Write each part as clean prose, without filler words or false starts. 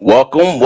Welcome.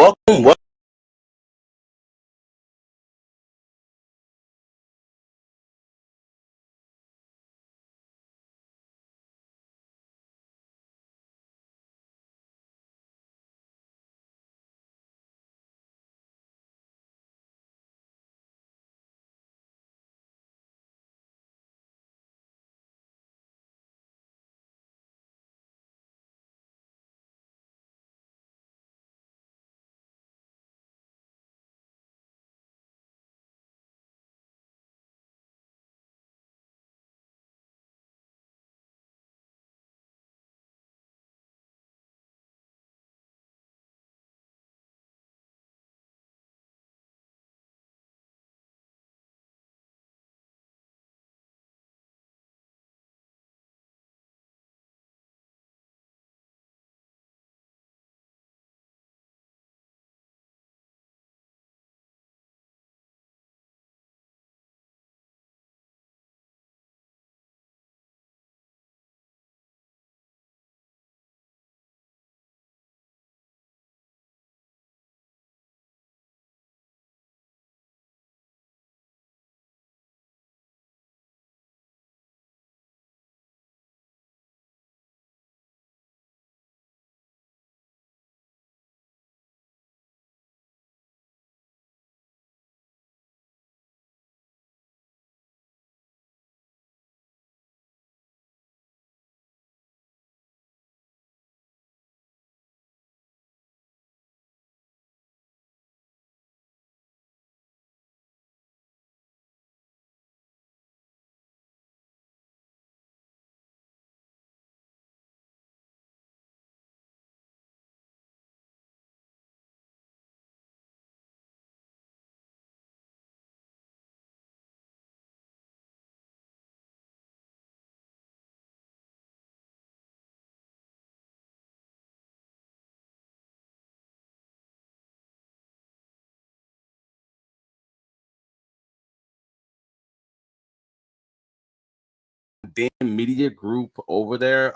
Dan Media Group over there.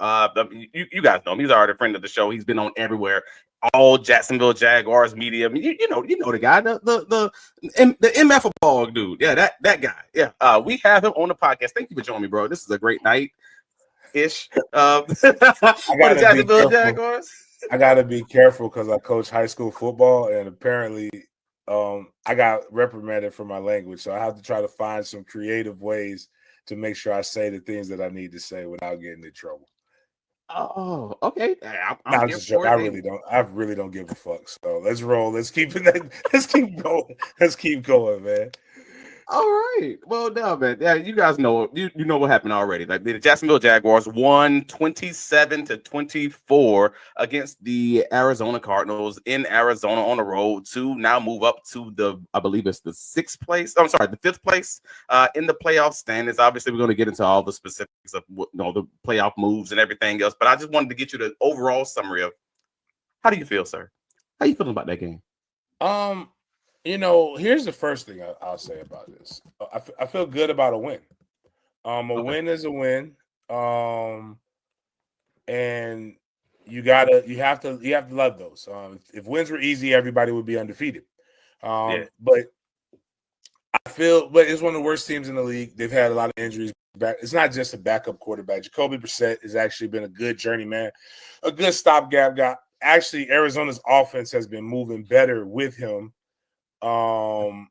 You guys know him. He's already a friend of the show. He's been on everywhere. All Jacksonville Jaguars media. I mean, you know the guy, the MF ball dude. Yeah, that guy. Yeah. We have him on the podcast. Thank you for joining me, bro. This is a great night ish. For the Jacksonville Jaguars. I gotta be careful because I coach high school football, and apparently, I got reprimanded for my language. So I have to try to find some creative ways to make sure I say the things that I need to say without getting in trouble. Oh, okay. I'm just joking. I really don't give a fuck. So let's roll. Let's keep it. Let's keep going. Let's keep going, man. All right. Well, no, man. Yeah, you guys know you know what happened already. Like the Jacksonville Jaguars won 27-24 against the Arizona Cardinals in Arizona on the road to now move up to I believe it's the the fifth place in the playoff standings. Obviously, we're going to get into all the specifics of the playoff moves and everything else. But I just wanted to get you the overall summary of how do you feel, sir? How you feeling about that game? Here's the first thing I'll say about this. I feel good about a win. Win is a win. And you have to love those. If wins were easy, everybody would be undefeated. But it's one of the worst teams in the league. They've had a lot of injuries back. It's not just a backup quarterback. Jacoby Brissett has actually been a good journeyman, a good stopgap guy. Actually, Arizona's offense has been moving better with him. I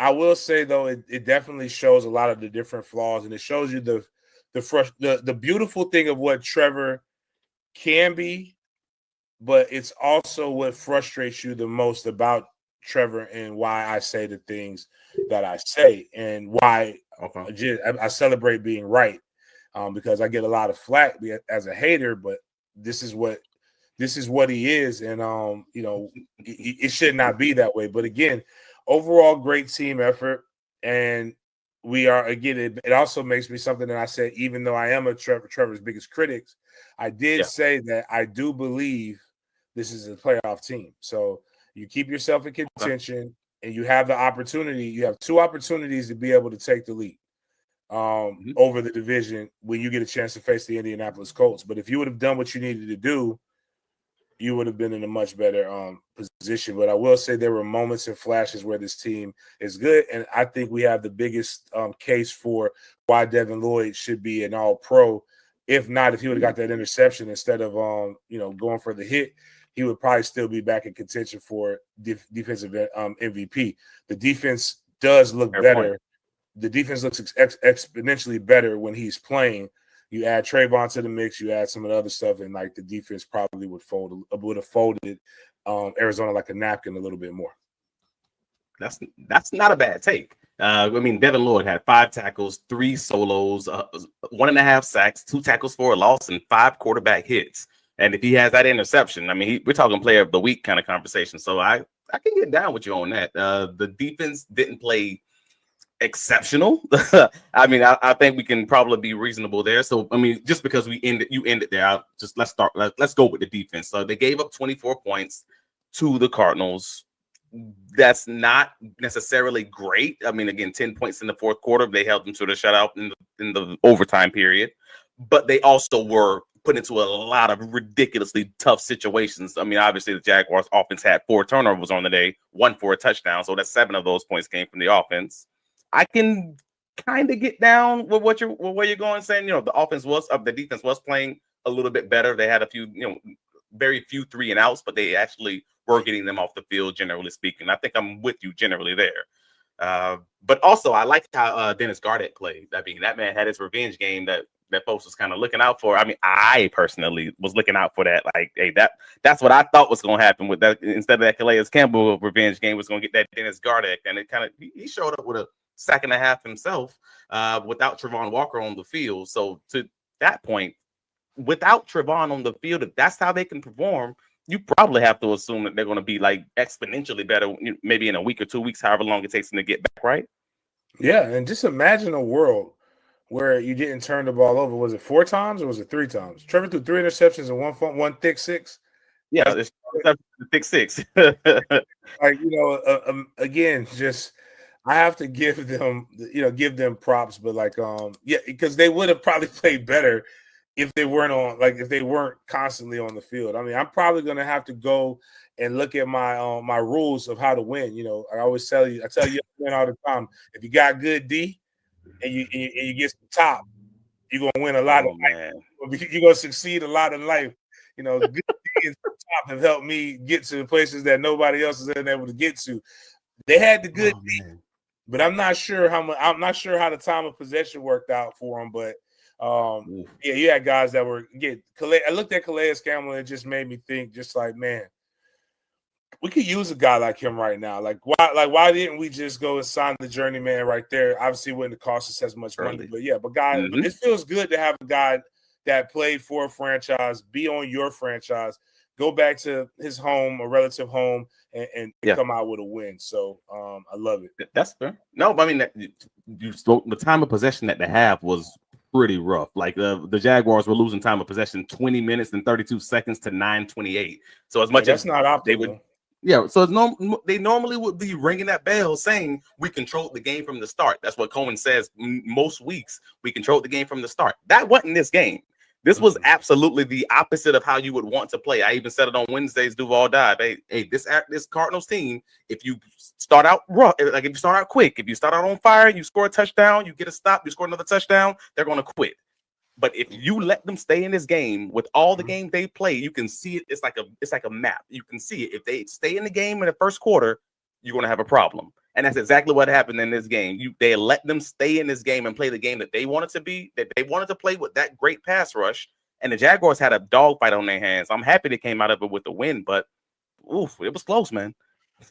will say though, it definitely shows a lot of the different flaws, and it shows you the beautiful thing of what Trevor can be, but it's also what frustrates you the most about Trevor and why I say the things that I say and why I celebrate being right, because I get a lot of flack as a hater, but this is what he is, and it should not be that way. But again, overall great team effort, and we are again. It also makes me something that I said, even though I am Trevor's biggest critic, I did say that I do believe this is a playoff team. So you keep yourself in contention, and you have the opportunity. You have two opportunities to be able to take the lead over the division when you get a chance to face the Indianapolis Colts. But if you would have done what you needed to do, you would have been in a much better position. But I will say there were moments and flashes where this team is good, and I think we have the biggest case for why Devin Lloyd should be an All-Pro. If not, if he would have got that interception instead of going for the hit, he would probably still be back in contention for defensive MVP. The defense does look better. The defense looks exponentially better when he's playing. You add Trayvon to the mix, you add some of the other stuff, and like the defense probably would have folded Arizona like a napkin a little bit more. That's not a bad take. I mean, Devin Lloyd had 5 tackles, 3 solos, 1.5 sacks, 2 tackles for a loss, and 5 quarterback hits. And if he has that interception, I mean, we're talking player of the week kind of conversation. So I can get down with you on that. The defense didn't play exceptional. I mean, I think we can probably be reasonable there. So I mean, just because you ended there, let's go with the defense. So they gave up 24 points to the Cardinals. That's not necessarily great. I mean, again, 10 points in the fourth quarter. They held them to the shutout in the overtime period, but they also were put into a lot of ridiculously tough situations. I mean, obviously the Jaguars offense had 4 turnovers on the day, 1 for a touchdown. So that's 7 of those points came from the offense. I can kind of get down with where you're going, saying, the defense was playing a little bit better. They had a few, very few 3 and outs, but they actually were getting them off the field, generally speaking. I think I'm with you generally there. But also, I like how Dennis Gardeck played. I mean, that man had his revenge game that folks was kind of looking out for. I mean, I personally was looking out for that. Like, hey, that's what I thought was going to happen with that. Instead of that Calais Campbell revenge game, was going to get that Dennis Gardeck, and it kind of he showed up with a sack and a half himself without Travon Walker on the field. So to that point, without Travon on the field, if that's how they can perform, you probably have to assume that they're going to be like exponentially better, maybe in a week or 2 weeks, however long it takes them to get back, right? Yeah, and just imagine a world where you didn't turn the ball over. Was it 4 times or was it 3 times? Trevor threw 3 interceptions and one thick 6. Yeah, it's thick 6. Like, again, just I have to give them props, but like, because they would have probably played better if they weren't constantly on the field. I mean, I'm probably going to have to go and look at my my rules of how to win. I always tell you all the time, if you got good D and you get some top, you're going to win a lot of life. You're going to succeed a lot in life. Good D and top have helped me get to the places that nobody else has been able to get to. They had the good D, but I'm not sure how the time of possession worked out for them. But you had guys that were I looked at Calais Campbell and it just made me think, just like, man, we could use a guy like him right now. Like, why didn't we just go and sign the journeyman right there? Obviously, it wouldn't cost us as much money, but it feels good to have a guy that played for a franchise, be on your franchise, go back to his home, a relative home, and come out with a win. So I love it. That's fair. No, but I mean, the time of possession that they have was pretty rough. Like the Jaguars were losing time of possession 20 minutes and 32 seconds to 9:28. So as much as not optimal, they would. Yeah, so they normally would be ringing that bell saying we controlled the game from the start. That's what Cohen says most weeks. We controlled the game from the start. That wasn't this game. This was absolutely the opposite of how you would want to play. I even said it on Wednesday's Duval Dive. Hey, this Cardinals team, if you start out rough, like if you start out quick, if you start out on fire, you score a touchdown, you get a stop, you score another touchdown, they're going to quit. But if you let them stay in this game with all the games they play, you can see it. It's like a map. You can see it. If they stay in the game in the first quarter, you're going to have a problem. And that's exactly what happened in this game. They let them stay in this game and play the game that they wanted to be, that they wanted to play with that great pass rush. And the Jaguars had a dogfight on their hands. I'm happy they came out of it with the win, but it was close, man.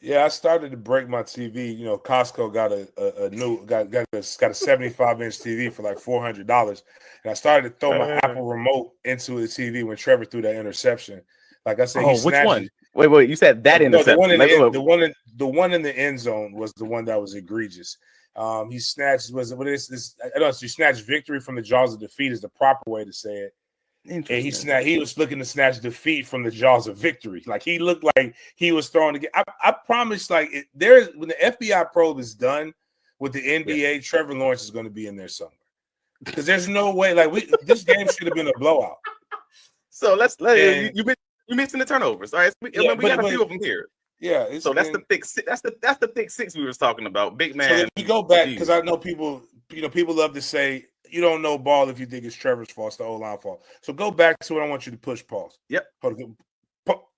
Yeah, I started to break my TV. Costco got a new got a 75-inch TV for like $400, and I started to throw my Apple remote into the TV when Trevor threw that interception. Like I said, which one? Wait, you said that interception. The one in the end zone was the one that was egregious. He snatched he snatched victory from the jaws of defeat is the proper way to say it. And he was looking to snatch defeat from the jaws of victory. Like he looked like he was throwing again. I promise, when the FBI probe is done with the NBA, Trevor Lawrence is going to be in there somewhere. Because there's no way, this game should have been a blowout. So you've been You missing the turnovers. All right, we got a few of them here. Yeah, so that's the pick. That's the pick six we was talking about. Big man. So if you go back, because I know people love to say you don't know ball if you think it's Trevor's fault, it's the O-line fault. So go back to it. I want you to push pause. Yep. Hold on.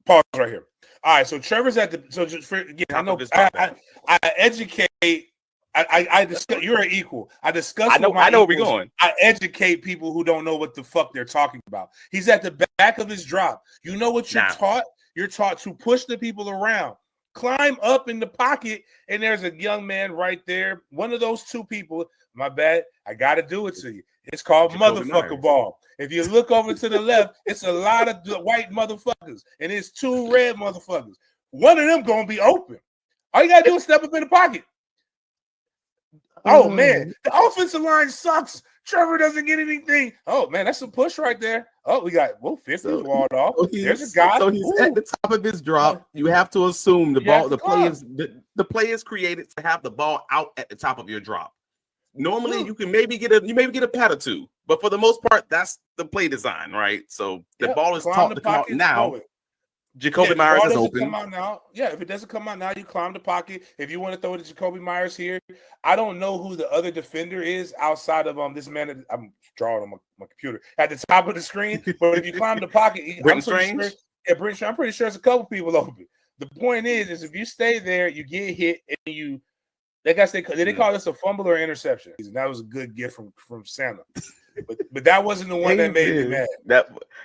Pause right here. All right. So Trevor's at the. So just for again, I know I educate. I discuss. You're an equal. I discuss. I know where we're going. I educate people who don't know what the fuck they're talking about. He's at the back of his drop. You know what you're taught? You're taught to push the people around, climb up in the pocket, and there's a young man right there. One of those two people. My bad. I got to do it to you. It's called motherfucker ball. If you look over to the left, it's a lot of white motherfuckers, and it's two red motherfuckers. One of them gonna be open. All you gotta do is step up in the pocket. Oh man, the offensive line sucks. Trevor doesn't get anything. Oh man, that's a push right there. Oh, we got 50 walled off. There's a guy. So he's at the top of his drop. You have to assume the play is created to have the ball out at the top of your drop. Normally, you maybe get a pat or two, but for the most part, that's the play design, right? So the ball is taught to come out now. Jacoby Myers is open. Come out now. Yeah, if it doesn't come out now, you climb the pocket. If you want to throw it to Jacoby Myers here, I don't know who the other defender is outside of this man. I'm drawing on my computer at the top of the screen. But if you climb the pocket, I'm pretty sure it's a couple people open. The point is if you stay there, you get hit, and you. I guess they call this a fumble or interception. And that was a good gift from Santa. But that wasn't the one that made me mad.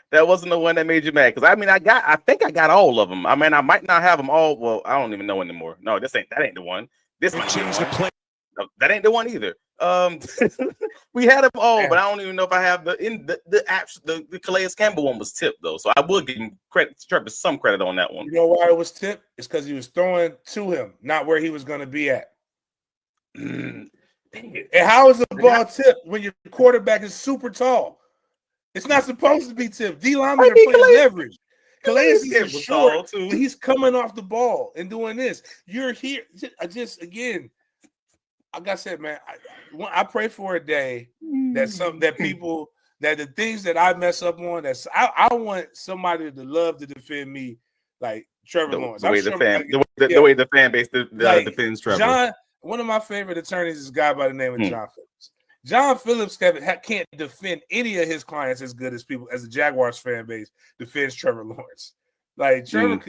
That wasn't the one that made you mad. Because I think I got all of them. I mean, I might not have them all. Well, I don't even know anymore. No, that ain't the one. This might change the play. No, that ain't the one either. We had them all, but I don't even know if I have the Calais Campbell one was tipped though. So I will give him Trevor some credit on that one. You know why it was tipped? It's because he was throwing to him, not where he was going to be at. And how is the ball tipped when your quarterback is super tall? It's not supposed to be tipped. D linemen are playing leverage. Calais is short. He's coming off the ball and doing this. You're here. Again, like I said, man, I pray for a day that the things that I mess up on, I want somebody to love to defend me like Trevor Lawrence. The way the fan base defends Trevor. One of my favorite attorneys is a guy by the name of John Phillips. John Phillips can't defend any of his clients as good as the Jaguars fan base defends Trevor Lawrence. Like Trevor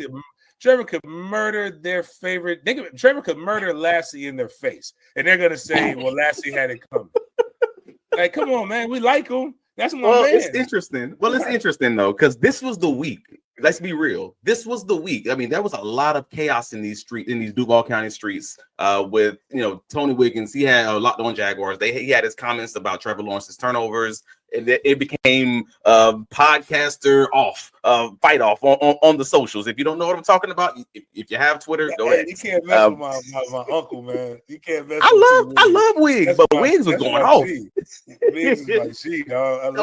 could murder their favorite. Trevor could murder Lassie in their face, and they're gonna say, "Well, Lassie had it coming." Like, come on, man, we like him. That's my man. It's interesting. Well, it's interesting though, because this was the week. Let's be real. This was the week. I mean, there was a lot of chaos in these Duval County streets. With Tony Wiggins, he had a lot on Jaguars. He had his comments about Trevor Lawrence's turnovers, and it became podcaster fight off on the socials. If you don't know what I'm talking about, if you have Twitter, go ahead. You can't mess with my uncle, man. You can't mess. I love Wiggs, but Wiggs was going off. Wiggs is my sheet, dog.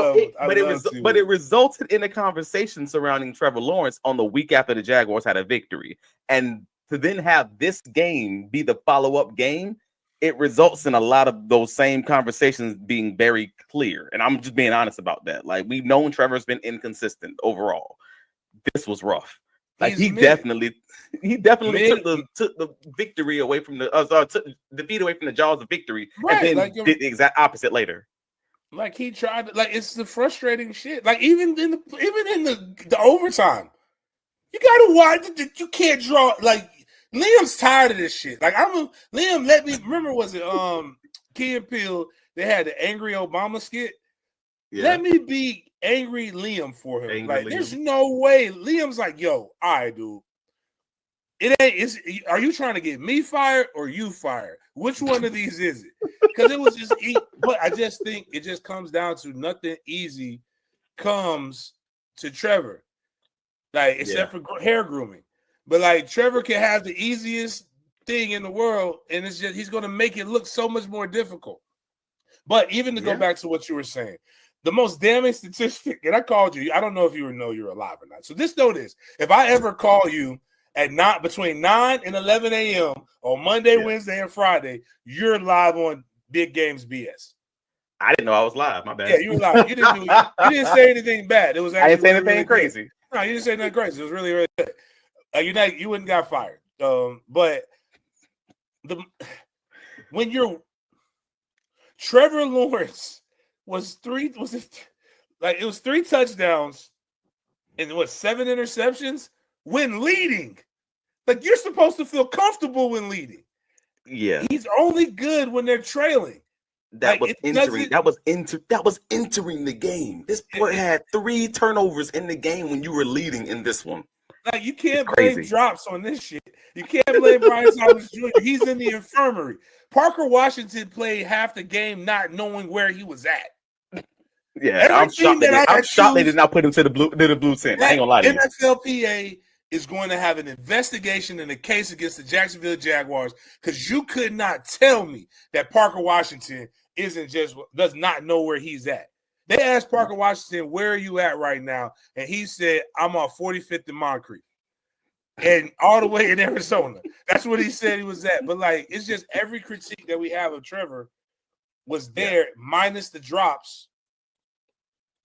But it resulted in a conversation surrounding Trevor Lawrence on the week after the Jaguars had a victory, and to then have this game be the follow-up game, it results in a lot of those same conversations being very clear. And I'm just being honest about that. Like, we've known Trevor's been inconsistent overall. This was rough. Like, he definitely took the victory away from took defeat away from the jaws of victory, right, and then did the exact opposite later. Like, he tried, it's the frustrating shit. Like, even in the overtime, you gotta watch. You can't draw. Like, Liam's tired of this shit. Like, Liam. Let me remember. Was it Key and Peele? They had the angry Obama skit. Yeah. Let me be angry Liam for him. There's no way. Liam's like, yo, all right, dude. It ain't. Are you trying to get me fired or you fired? Which one of these is it? Because it was just. But I just think it just comes down to nothing easy comes to Trevor, except for hair grooming. But Trevor can have the easiest thing in the world, and it's just he's going to make it look so much more difficult. But even to go back to what you were saying, the most damning statistic, and I called you. I don't know if you know you're alive or not. So just know this: if I ever call you at between 9 and 11 a.m. on Monday, Wednesday, and Friday, you're live on Big Games BS. I didn't know I was live. My bad. Yeah, you were live. You didn't say anything bad. It was actually I didn't say anything crazy. No, you didn't say nothing crazy. It was really, really good. You wouldn't got fired. But when you're Trevor Lawrence was three touchdowns and 7 interceptions when leading. Like, you're supposed to feel comfortable when leading. Yeah. He's only good when they're trailing. That was entering the game. This boy had 3 turnovers in the game when you were leading in this one. Like, you can't blame drops on this shit. You can't blame Brian Thomas Jr. He's in the infirmary. Parker Washington played half the game not knowing where he was at. Yeah, I'm shocked they did not put him to the blue tent. I ain't gonna lie to you. NFLPA is going to have an investigation and a case against the Jacksonville Jaguars because you could not tell me that Parker Washington does not know where he's at. They asked Parker Washington, where are you at right now? And he said, I'm on 45th and Moncrief. And all the way in Arizona. That's what he said he was at. But, like, it's just every critique that we have of Trevor was there, minus the drops.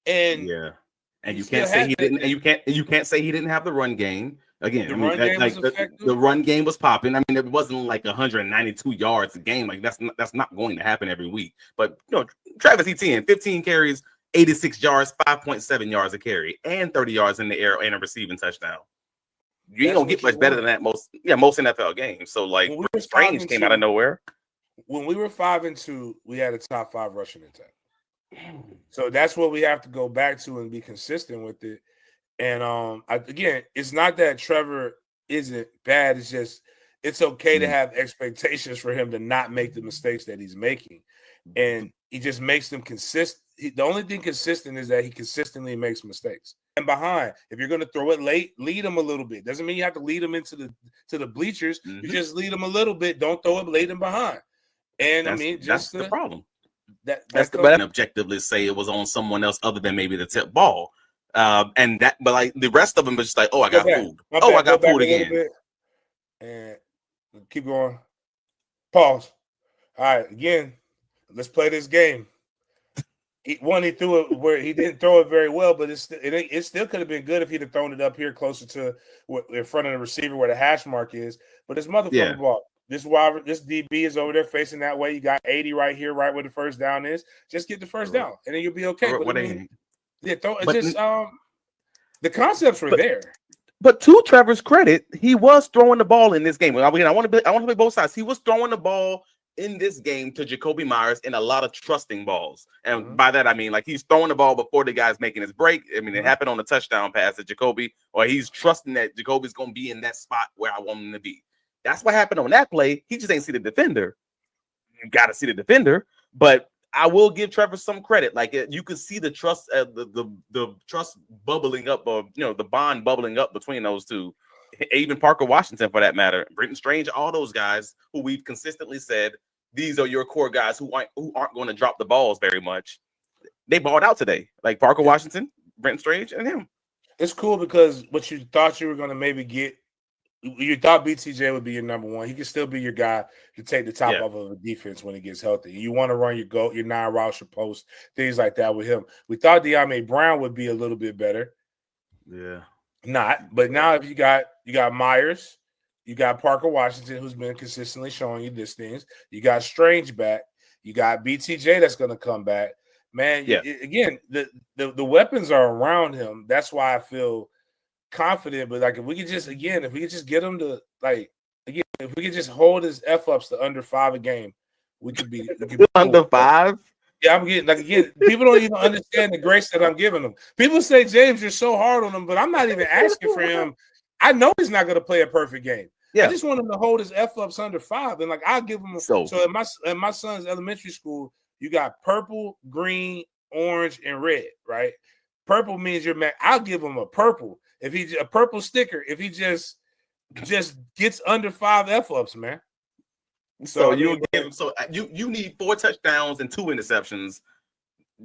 And you can't say he didn't. And you can't say he didn't have the run game. Again, the run game was popping. I mean, it wasn't like 192 yards a game. Like, that's not going to happen every week. But Travis Etienne, 15 carries, 86 yards, 5.7 yards a carry, and 30 yards in the air and a receiving touchdown. You ain't gonna get much better than that most NFL games. So, like, Strange came out of nowhere. When we were 5-2, we had a top 5 rushing attack. So that's what we have to go back to and be consistent with it. And again, it's not that Trevor isn't bad. It's just it's okay to have expectations for him to not make the mistakes that he's making, and he just makes them consistent. The only thing consistent is that he consistently makes mistakes. And behind, if you're going to throw it late, lead him a little bit. Doesn't mean you have to lead him into the bleachers. You just lead him a little bit. Don't throw it late and behind. And that's the problem. That's the but objectively say it was on someone else other than maybe the tip ball. But like the rest of them was just like, I got food. I got food again. And keep going. Pause. All right, again, let's play this game. He threw it where he didn't throw it very well, but it still could have been good if he'd have thrown it up here closer to in front of the receiver where the hash mark is. But it's motherfucking ball. This DB is over there facing that way. You got 80 right here, right where the first down is. Just get the first down, and then you'll be okay. The concepts were there. But to Trevor's credit, he was throwing the ball in this game. I want to play both sides. He was throwing the ball in this game to Jacoby Myers in a lot of trusting balls. And by that, I mean, like, he's throwing the ball before the guy's making his break. I mean, it happened on the touchdown pass to Jacoby, or he's trusting that Jacoby's going to be in that spot where I want him to be. That's what happened on that play. He just ain't see the defender. You got to see the defender. But I will give Trevor some credit. Like, you could see the trust, the trust bubbling up, or the bond bubbling up between those two. Even Parker Washington, for that matter, Brenton Strange, all those guys who we've consistently said these are your core guys who aren't going to drop the balls very much. They balled out today, like Parker Washington, Brenton Strange, and him. It's cool because what you thought you were going to maybe get. You thought BTJ would be your number one. He can still be your guy to take the top off of a defense when he gets healthy. You want to run your 9 routes, your post, things like that with him. We thought De'Ami Brown would be a little bit better. Yeah. Not. But now if you got Myers, you got Parker Washington, who's been consistently showing you these things. You got Strange back. You got BTJ that's going to come back. Man, again, the weapons are around him. That's why I feel confident, but like if we could just get him to if we could just hold his F-ups to under 5 a game, we could be under 5. Yeah, I'm getting people don't even understand the grace that I'm giving them. People say, James, you're so hard on him, but I'm not even asking for him. I know he's not going to play a perfect game. I just want him to hold his F-ups under 5, and I'll give him so at my son's elementary school, you got purple, green, orange, and red, right? Purple means you're mad. I'll give him a purple. If he's a purple sticker, if he just gets under 5 F-ups, man. So you need 4 touchdowns and 2 interceptions,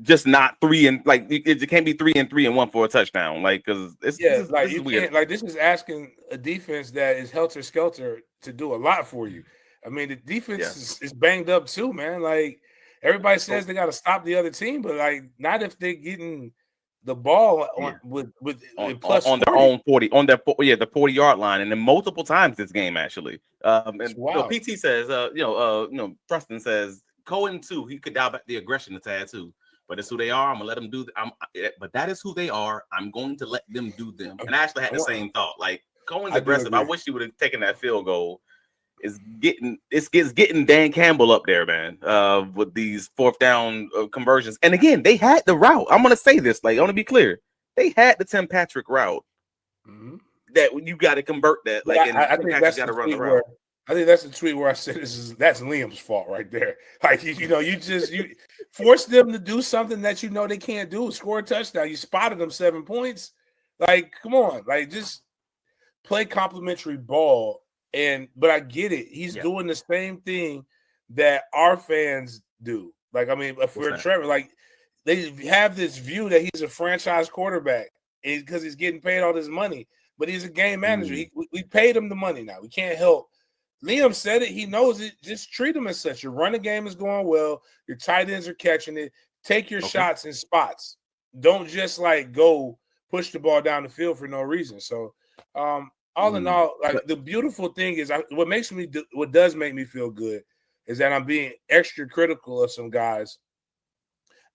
just not 3 and it can't be 3 and 3 and 1 for a touchdown, because this is weird. This is asking a defense that is helter skelter to do a lot for you. I mean, the defense is banged up too, man. Like everybody says they got to stop the other team, but not if they're getting the ball Yeah. with on their 40. own 40 on their the 40-yard line, and then multiple times this game actually. And PT says, Preston says Cohen too. He could dial back the aggression a tad too, but it's who they are. I'm gonna let them do. But that is who they are. I'm going to let them do them. And I actually had the same thought. Like Cohen's aggressive. I wish he would have taken that field goal. It's getting Dan Campbell up there, man. With these fourth down conversions, and again, they had the route. I'm gonna say this, like, I want to be clear. They had the Tim Patrick route that you got to convert that. Like, I think that's got to run the route. I think that's the tweet where I said that's Liam's fault right there. Like you force them to do something that they can't do. Score a touchdown. You spotted them 7 points. Like, come on, like just play complimentary ball. But I get it. He's doing the same thing that our fans do. Like, I mean, for Trevor, like they have this view that he's a franchise quarterback because he's getting paid all this money, but he's a game manager. We paid him the money now. We can't help. Liam said it. He knows it. Just treat him as such. Your running game is going well. Your tight ends are catching it. Take your shots in spots. Don't just like go push the ball down the field for no reason. So, all in all, like the beautiful thing is, what does make me feel good is that I'm being extra critical of some guys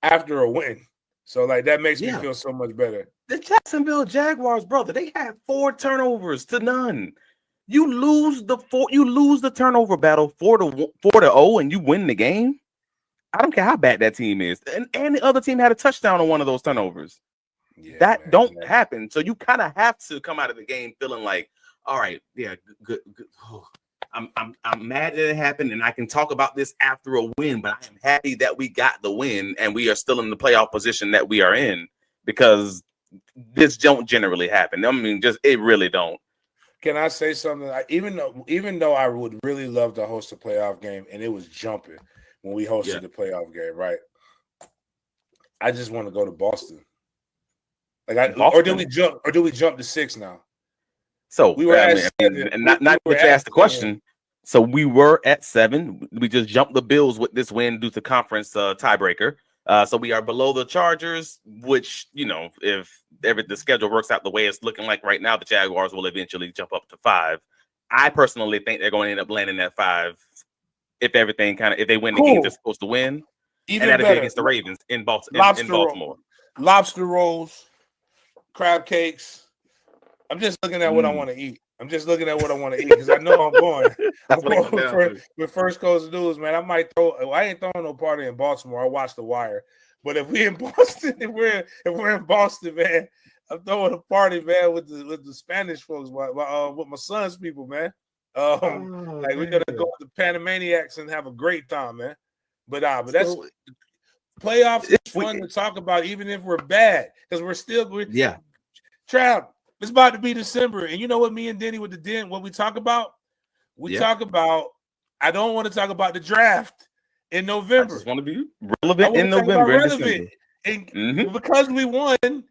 after a win. So like that makes me feel so much better. The Jacksonville Jaguars, brother, they had 4 turnovers to none. You lose the turnover battle 4-0, and you win the game. I don't care how bad that team is, and the other team had a touchdown on one of those turnovers. Yeah, that don't happen. So you kind of have to come out of the game feeling like, all right, yeah, good. Oh, I'm mad that it happened, and I can talk about this after a win, but I am happy that we got the win and we are still in the playoff position that we are in, because this don't generally happen. I mean, it really don't. Can I say something? Even though I would really love to host a playoff game, and it was jumping when we hosted the playoff game, right? I just want to go to Boston. Or do we jump to 6 now? So we were at 7. And not to ask the question. So we were at 7. We just jumped the Bills with this win due to conference tiebreaker. So we are below the Chargers, which, if the schedule works out the way it's looking like right now, the Jaguars will eventually jump up to 5. I personally think they're going to end up landing at 5 if they win the game they're supposed to win. Even and that'll better. Be against the Ravens in Baltimore. Lobster rolls, crab cakes. I'm just looking at what I want to eat. Because I know I'm going. With First Coast News, man. I might I ain't throwing no party in Baltimore. I watched The Wire. But if we in Boston, if we're in Boston, man, I'm throwing a party, man, with the Spanish folks, with my son's people, man. We're gonna go with the Panamaniacs and have a great time, man. But that's playoffs is fun to talk about, even if we're bad, because we're Trav. It's about to be December, and you know what? Me and Denny with the Den, what we talk about? We talk about. I don't want to talk about the draft in November. I just want to be relevant in November and December. And because we won,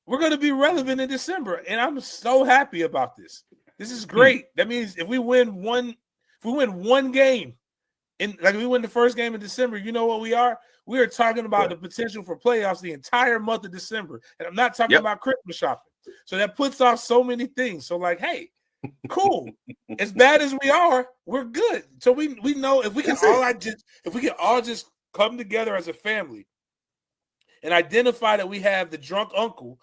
we're going to be relevant in December, and I'm so happy about this. This is great. That means if we win one game, we win the first game in December, you know what we are? We are talking about the potential for playoffs the entire month of December, and I'm not talking about Christmas shopping. So that puts off so many things. So like, hey, cool. As bad as we are, we're good. So we know if we can all just come together as a family and identify that we have the drunk uncle,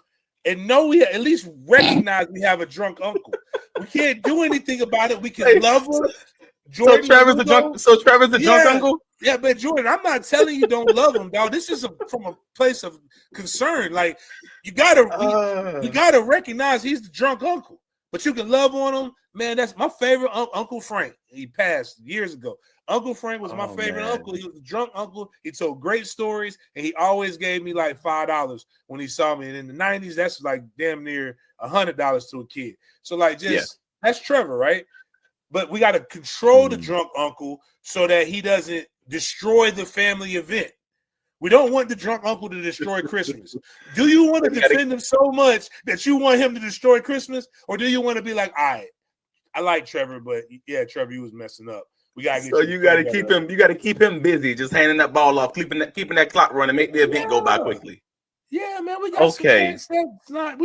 and know we at least recognize we have a drunk uncle. We can't do anything about it. We can love him. Jordan, so Trevor's the drunk uncle? Yeah, but Jordan, I'm not telling you don't love him, dog. This is from a place of concern. Like, you gotta recognize he's the drunk uncle, but you can love on him, man. That's my favorite Uncle Frank. He passed years ago. Uncle Frank was my favorite uncle. He was a drunk uncle. He told great stories, and he always gave me like $5 when he saw me. And in the 90s, that's like damn near $100 to a kid. So like, that's Trevor, right? But we got to control the drunk uncle so that he doesn't destroy the family event. We don't want the drunk uncle to destroy Christmas. Do you want to defend him so much that you want him to destroy Christmas? Or do you want to be like, all right, I like Trevor, but yeah, Trevor, you was messing up. We gotta get you got to keep him. You got to keep him busy, just handing that ball off, keeping that clock running, make the event go by quickly. Yeah, man, we got some Okay. things that's not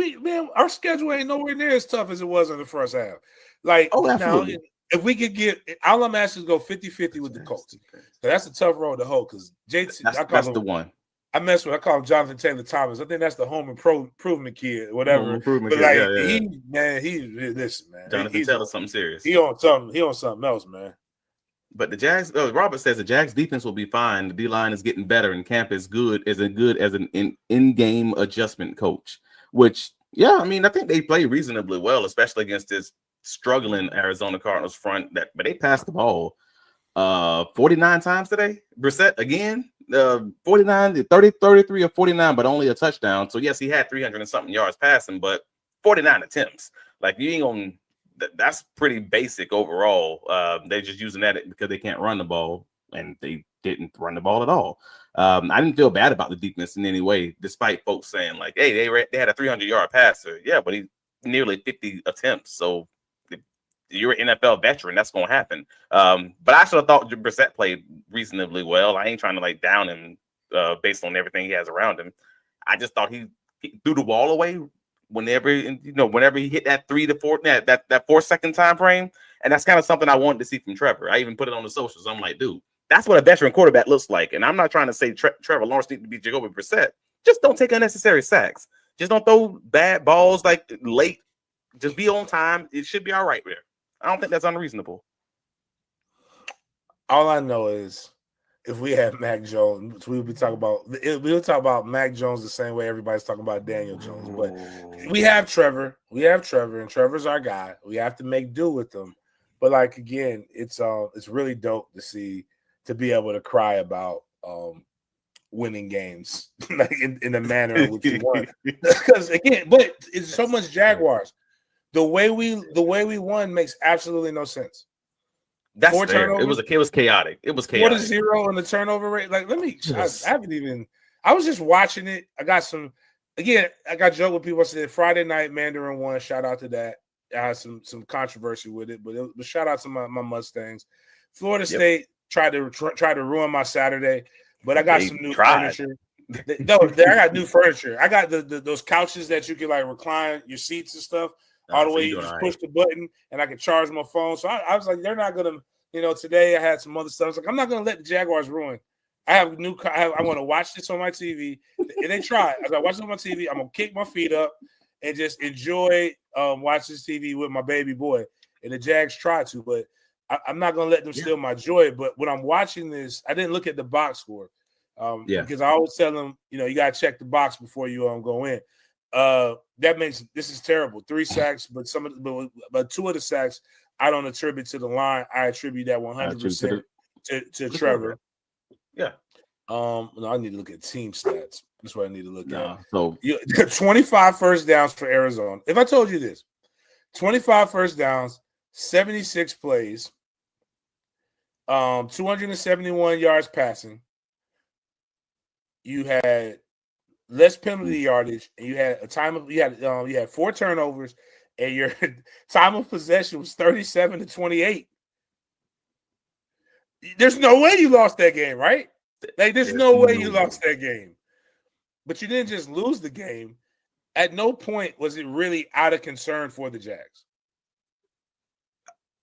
our schedule ain't nowhere near as tough as it was in the first half. Like now, absolutely. if we could get all I'm asking is go 50-50 with the Colts. So that's a tough road to hold because JT, That's the one. I call him Jonathan Taylor Thomas. I think that's the home improvement kid, whatever. Improvement but kid. like Listen, man. Jonathan Taylor, something serious. He on something else, man. But the Jags, Robert says the Jags defense will be fine. The D line is getting better, and Camp is good as an in-game adjustment coach. Which, yeah, I mean, I think they play reasonably well, especially against this struggling Arizona Cardinals front. But they passed the ball 49 times today. Brissett again, 49, 30, 33 or 49, but only a touchdown. So yes, he had 300 and something yards passing, but 49 attempts. Like you ain't gonna. That's pretty basic overall. They're just using that because they can't run the ball, and they didn't run the ball at all. I didn't feel bad about the defense in any way, despite folks saying like, "Hey, they had a 300-yard passer." Yeah, but he nearly 50 attempts. So if you're an NFL veteran, that's going to happen. But I should have thought Brissett played reasonably well. I ain't trying to like down him based on everything he has around him. I just thought he threw the ball away whenever he hit that 3 to 4 that 4 second time frame, and that's kind of something I wanted to see from Trevor. I even put it on the socials. I'm like, dude, that's what a veteran quarterback looks like. And I'm not trying to say Trevor Lawrence needs to be Jacoby Brissett. Just don't take unnecessary sacks. Just don't throw bad balls like late. Just be on time. It should be all right there. I don't think that's unreasonable. All I know is if we had Mac Jones, we'll talk about Mac Jones the same way everybody's talking about Daniel Jones. But we have Trevor. And Trevor's our guy. We have to make do with him. But like again, it's really dope to be able to cry about winning games like in the manner in which we won. Because again, but it's so much Jaguars. The way we won makes absolutely no sense. That's fair. It was chaotic. It was chaotic. 4-0 on the turnover rate. Like, I haven't even. I was just watching it. I got joked with people. I said Friday night Mandarin won. Shout out to that. I had some controversy with it, but shout out to my Mustangs. Florida State tried to ruin my Saturday, but I got some new furniture. I got new furniture. I got those couches that you can like recline your seats and stuff. All the way, you just push the button, and I can charge my phone. So I was like, they're not gonna, Today I had some other stuff. I was like, I'm not gonna let the Jaguars ruin. I want to watch this on my TV, and they try. As I watch it on my TV, I'm gonna kick my feet up and just enjoy watching this TV with my baby boy. And the Jags try to, but I'm not gonna let them steal my joy. But when I'm watching this, I didn't look at the box score because I always tell them, you gotta check the box before you go in. This is terrible. 3 sacks, but two of the sacks I don't attribute to the line. I attribute that 100% to Trevor. Yeah. No, I need to look at team stats. That's what I need to look at. So 25 first downs for Arizona. If I told you this, 25 first downs, 76 plays, 271 yards passing. You had less penalty yardage, and you had you had 4 turnovers, and your time of possession was 37-28. There's no way you lost that game, right? Like, there's no way you lost that game. But you didn't just lose the game. At no point was it really out of concern for the Jags.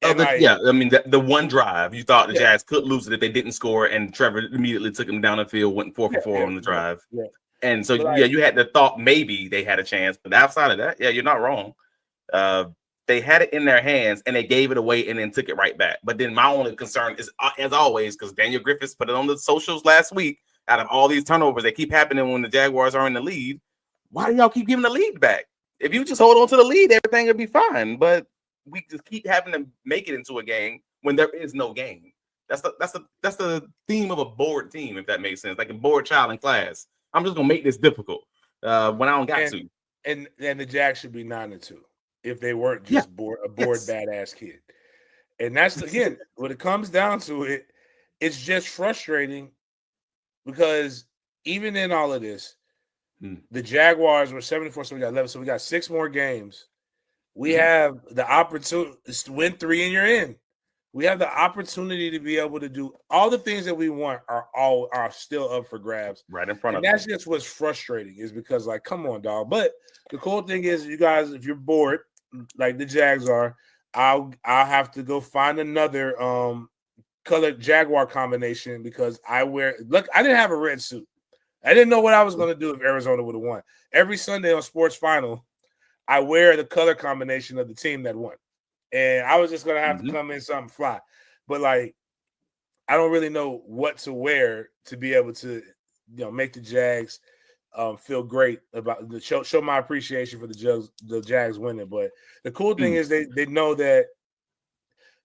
I mean, the one drive, you thought the Jags could lose it if they didn't score, and Trevor immediately took them down the field, went 4 for 4 on the drive. Yeah. And so, you had the thought maybe they had a chance. But outside of that, you're not wrong. They had it in their hands, and they gave it away and then took it right back. But then my only concern is, as always, because Daniel Griffiths put it on the socials last week, out of all these turnovers that keep happening when the Jaguars are in the lead, why do y'all keep giving the lead back? If you just hold on to the lead, everything will be fine. But we just keep having to make it into a game when there is no game. That's the theme of a bored team, if that makes sense. Like a bored child in class. I'm just gonna make this difficult when I don't got to. And the Jags should be 9-2 if they weren't just a bored badass kid. And that's again when it comes down to it, it's just frustrating because even in all of this, the Jaguars were 74, so we got 11. So we got 6 more games. We have the opportunity to win 3 and you're in. We have the opportunity to be able to do all the things that we want are still up for grabs. Right in front and of that's them. just what's frustrating is because, like, come on, dog. But the cool thing is, you guys, if you're bored, like the Jags are, I'll have to go find another colored Jaguar combination because I didn't have a red suit. I didn't know what I was going to do if Arizona would have won. Every Sunday on Sports Final, I wear the color combination of the team that won. And I was just going to have to come in something fly. But, like, I don't really know what to wear to be able to, make the Jags feel great about the show my appreciation for the Jags winning. But the cool thing is they know that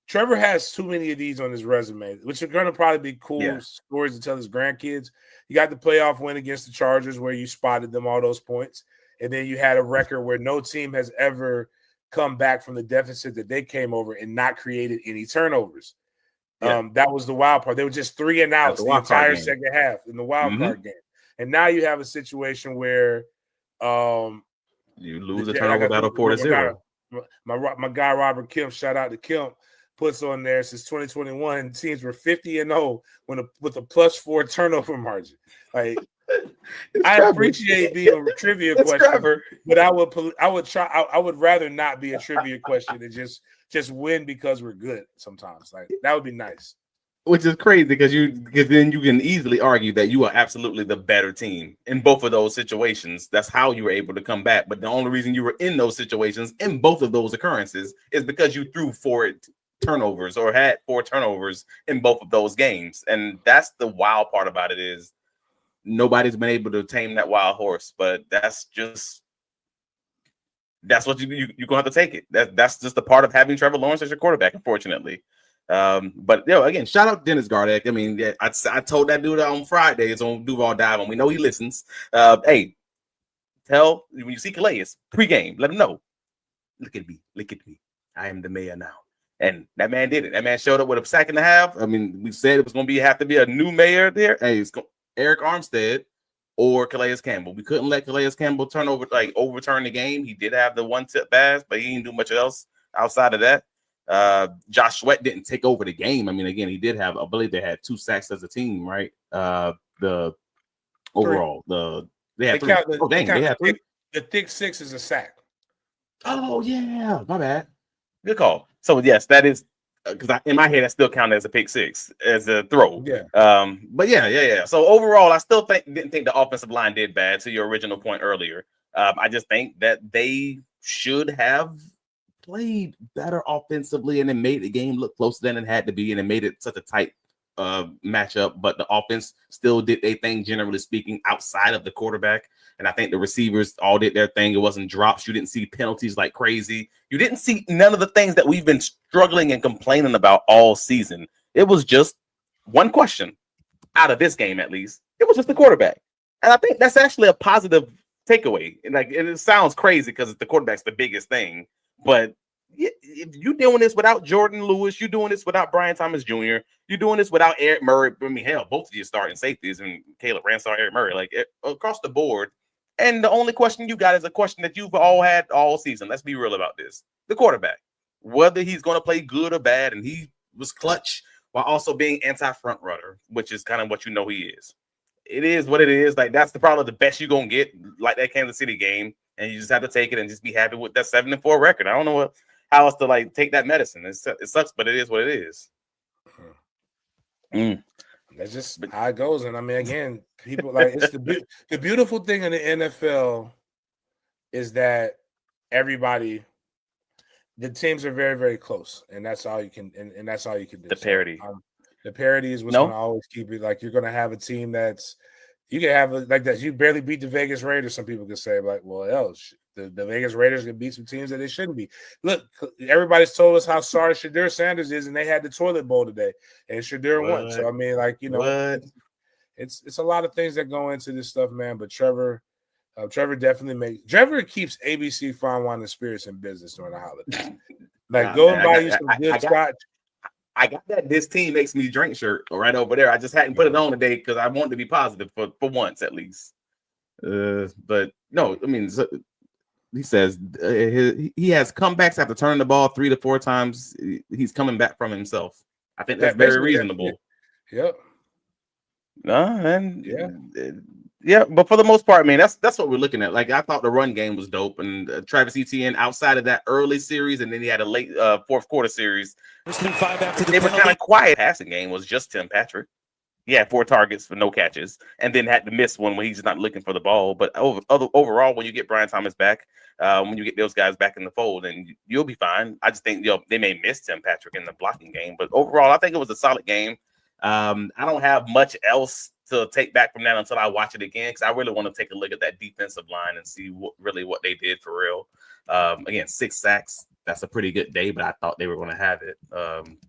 Trevor has too many of these on his resume, which are going to probably be cool stories to tell his grandkids. You got the playoff win against the Chargers where you spotted them all those points. And then you had a record where no team has ever come back from the deficit that they came over and not created any turnovers. Yeah. That was the wild part. They were just 3 and outs the entire second half in the wild card game. And now you have a situation where you lose a turnover battle 4-0. My guy Robert Kemp, shout out to Kemp, puts on there since 2021 teams were 50-0 with a +4 turnover margin. Like, I appreciate being a trivia question, Trevor. But I would rather not be a trivia question and just win because we're good sometimes. Like, that would be nice. Which is crazy because then you can easily argue that you are absolutely the better team in both of those situations. That's how you were able to come back. But the only reason you were in those situations in both of those occurrences is because you threw 4 turnovers or had 4 turnovers in both of those games. And that's the wild part about it is nobody's been able to tame that wild horse. But that's what you're gonna have to take it. That's just a part of having Trevor Lawrence as your quarterback, unfortunately. But again, shout out Dennis Gardeck. I mean, I told that dude on Fridays on Duval Dive, and we know he listens. Hey, tell when you see Calais pregame, let him know. Look at me. I am the mayor now. And that man did it. That man showed up with a sack and a half. I mean, we said it was going to have to be a new mayor there. Hey, it's Eric Armstead or Calais Campbell. We couldn't let Calais Campbell overturn the game. He did have the one tip pass, but he didn't do much else outside of that. Josh Sweat didn't take over the game. I mean, again, he did have, I believe they had 2 sacks as a team, right? The overall, they had 3. They had 3. The thick 6 is a sack. Oh yeah, my bad. Good call. So yes, that is because in my head that still counted as a pick 6 as a throw. Yeah. But yeah. So overall, I still didn't think the offensive line did bad. To your original point earlier, I just think that they should have played better offensively and it made the game look closer than it had to be, and it made it such a tight matchup. But the offense still did their thing, generally speaking, outside of the quarterback. And I think the receivers all did their thing. It wasn't drops. You didn't see penalties like crazy. You didn't see none of the things that we've been struggling and complaining about all season. It was just one question out of this game, at least. It was just the quarterback. And I think that's actually a positive takeaway. And like, it sounds crazy because the quarterback's the biggest thing. But if you're doing this without Jordan Lewis, you're doing this without Brian Thomas Jr., you're doing this without Eric Murray. I mean, hell, both of you starting safeties and Caleb Ransall, Eric Murray, like across the board. And the only question you got is a question that you've all had all season. Let's be real about this. The quarterback, whether he's going to play good or bad, and he was clutch while also being anti-front runner, which is kind of what you know he is. It is what it is. Like, that's probably the best you're going to get, like that Kansas City game. And you just have to take it and just be happy with that 7-4 record. I don't know how else to take that medicine. It sucks, but it is what it is. That's just how it goes. And I mean, again, people it's the beautiful thing in the NFL is that the teams are very, very close, and that's all you can. And that's all you can do. The parity. The parity is what's going to always keep it. Like, you're going to have a team you can have like that. You barely beat the Vegas Raiders. Some people can say, like, well, the Vegas Raiders can beat some teams that they shouldn't be. Look, everybody's told us how sorry Shadur Sanders is, and they had the toilet bowl today, and Shadur won. So I mean, it's a lot of things that go into this stuff, man. But Trevor keeps ABC Fine Wine and Spirits in business during the holidays. Like, go and buy you some good scotch. I got that "This Team Makes Me Drink" shirt right over there. I just hadn't put it on today because I wanted to be positive for once at least. But no, I mean, he says he has comebacks after turning the ball 3 to 4 times. He's coming back from himself. I think that's very reasonable. Yep. Yeah, but for the most part, man, that's what we're looking at. Like, I thought the run game was dope, and Travis Etienne, outside of that early series, and then he had a late fourth quarter series. They were kind of quiet. Passing game was just Tim Patrick. He had 4 targets for no catches, and then had to miss one when he's not looking for the ball. But overall, when you get Brian Thomas back, when you get those guys back in the fold, and you'll be fine. I just think they may miss Tim Patrick in the blocking game, but overall, I think it was a solid game. I don't have much else to take back from that until I watch it again, because I really want to take a look at that defensive line and see what they did for real. Again, 6 sacks. That's a pretty good day, but I thought they were going to have it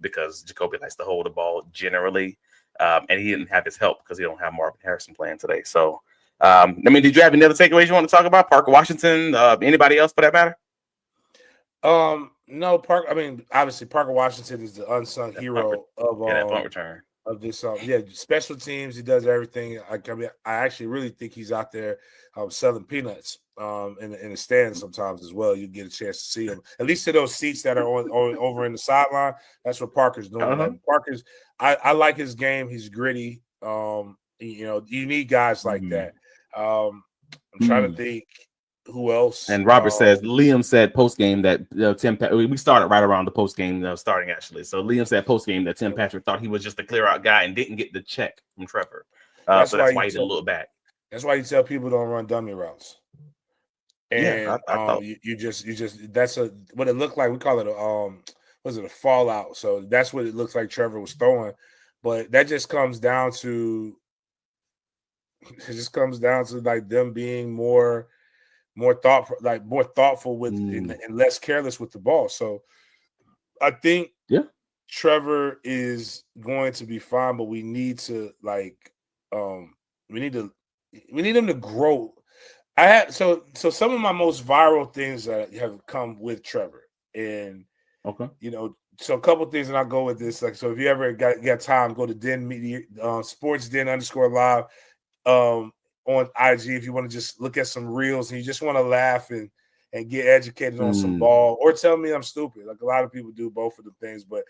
because Jacoby likes to hold the ball generally. And he didn't have his help because he don't have Marvin Harrison playing today. So, did you have any other takeaways you want to talk about? Parker Washington, anybody else for that matter? No, obviously Parker Washington is the unsung hero of that punt return of this. Special teams. He does everything. I actually really think he's out there selling peanuts in the stands sometimes as well. You get a chance to see him, at least to those seats that are on over in the sideline. That's what Parker's doing. Like, Parker's. I like his game. He's gritty. You need guys like that. I'm trying to think who else. And Robert says, Liam said post game that Tim. We started right around the post game starting actually. So Liam said post game that Tim Patrick thought he was just a clear out guy and didn't get the check from Trevor. So that's why he didn't look back. That's why you tell people don't run dummy routes. And you just that's what it looked like. We call it a fallout. So that's what it looks like Trevor was throwing. But that just comes down to like them being more thoughtful with and less careless with the ball. So I think Trevor is going to be fine, but we need to we need him to grow. So some of my most viral things that have come with Trevor, and so a couple things, and I'll go with this. Like, so if you ever got time, go to Den Media, Sports Den _live on IG if you want to just look at some reels and you just want to laugh and get educated on some ball, or tell me I'm stupid. Like, a lot of people do both of the things, but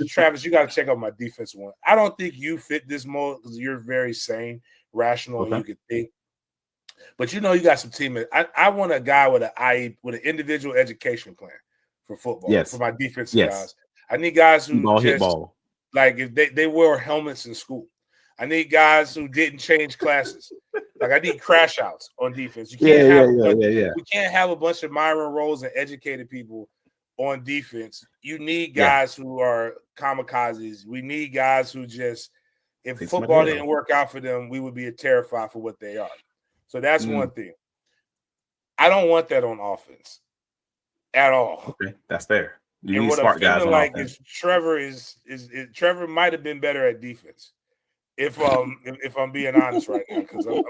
Travis, you got to check out my defensive one. I don't think you fit this mold because you're very sane, rational, and you can think. But you got some teammates. I want a guy with an individual education plan for football. For my defensive guys. I need guys who hit ball. Like, if they wore helmets in school. I need guys who didn't change classes. Like, I need crash outs on defense. You can't We can't have a bunch of Myron Rose and educated people on defense. You need guys who are kamikazes. We need guys who just, if football didn't work out for them, we would be terrified for what they are. So that's one thing. I don't want that on offense at all. Okay, that's fair. You need smart guys on offense. Trevor might have been better at defense. If I'm being honest right now, because I'm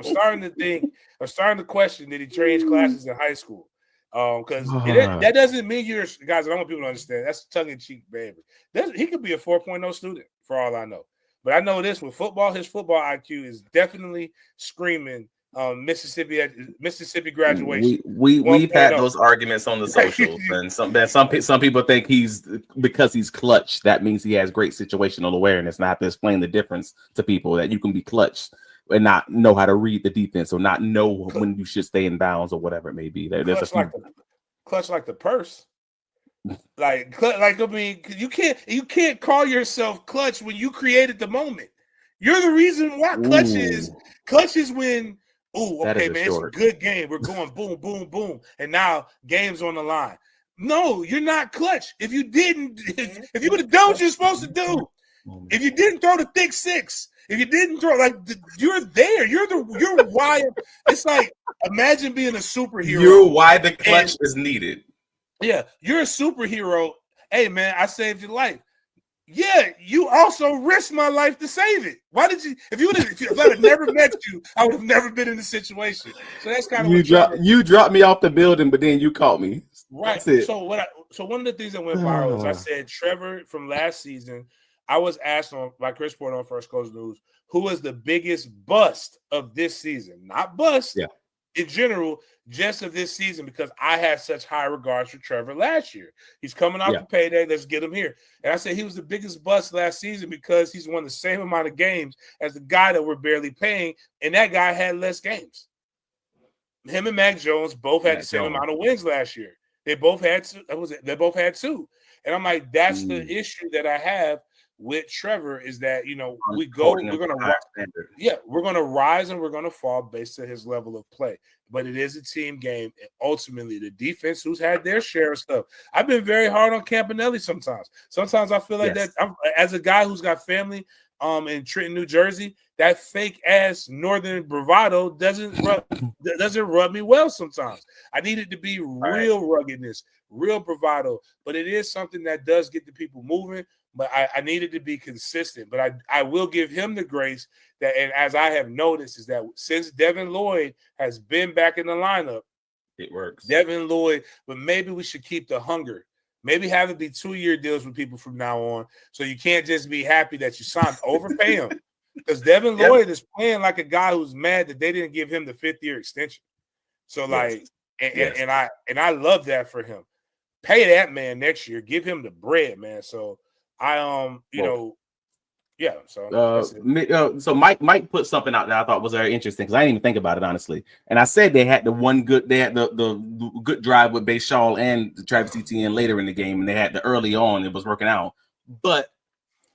starting to question, did he change classes in high school? Because that doesn't mean you're guys. I don't want people to understand. That's tongue-in-cheek behavior. He could be a 4.0 student for all I know. But I know this with football. His football IQ is definitely screaming Mississippi graduation. We've had those arguments on the socials, and some people think because he's clutch, that means he has great situational awareness. And I have to explain the difference to people, that you can be clutch and not know how to read the defense, or not know when you should stay in bounds, or whatever it may be. Clutch like the purse. I mean, you can't call yourself clutch when you created the moment. You're the reason why clutch is when. Oh, okay, man, it's a good game. We're going boom, boom, boom, and now game's on the line. No, you're not clutch. If you would have done what you're supposed to do, if you didn't throw the thick six, if you didn't throw, you're there. You're why. It's like, imagine being a superhero. You're why the clutch is needed. Yeah, you're a superhero. Hey, man, I saved your life. Yeah, you also risked my life to save it. Why did you? If I had never met you, I would have never been in this situation. So that's kind of you dropped me off the building, but then you caught me. Right. So one of the things that went viral is I said Trevor from last season. I was asked by Chris Porter on First Coast News, who was the biggest bust of this season? Not bust. Yeah. in general, just of this season, because I had such high regards for Trevor last year. He's coming off the payday. Let's get him here. And I said he was the biggest bust last season because he's won the same amount of games as the guy that we're barely paying, and that guy had less games. Him and Mac Jones both had the same amount of wins last year. They both had two. They both had two. And I'm like, that's the issue that I have with Trevor is that, we're going to rise and we're going to fall based on his level of play. But it is a team game. And ultimately, the defense, who's had their share of stuff. I've been very hard on Campanelli sometimes. Sometimes I feel like that as a guy who's got family in Trenton, New Jersey, that fake ass northern bravado doesn't rub me well sometimes. I need it to be real ruggedness, real bravado, but it is something that does get the people moving. But I need it to be consistent. But I will give him the grace that, and as I have noticed, is that since Devin Lloyd has been back in the lineup, it works. Devin Lloyd, but maybe we should keep the hunger. Maybe have it be 2-year deals with people from now on, so you can't just be happy that you signed. Overpay him, because Devin Lloyd is playing like a guy who's mad that they didn't give him the 5th-year extension. So and I love that for him. Pay that man next year. Give him the bread, man. So so Mike put something out that I thought was very interesting because I didn't even think about it honestly. And I said they had the good drive with Bayshaw and Travis Etienne later in the game, and they had the early on it was working out. But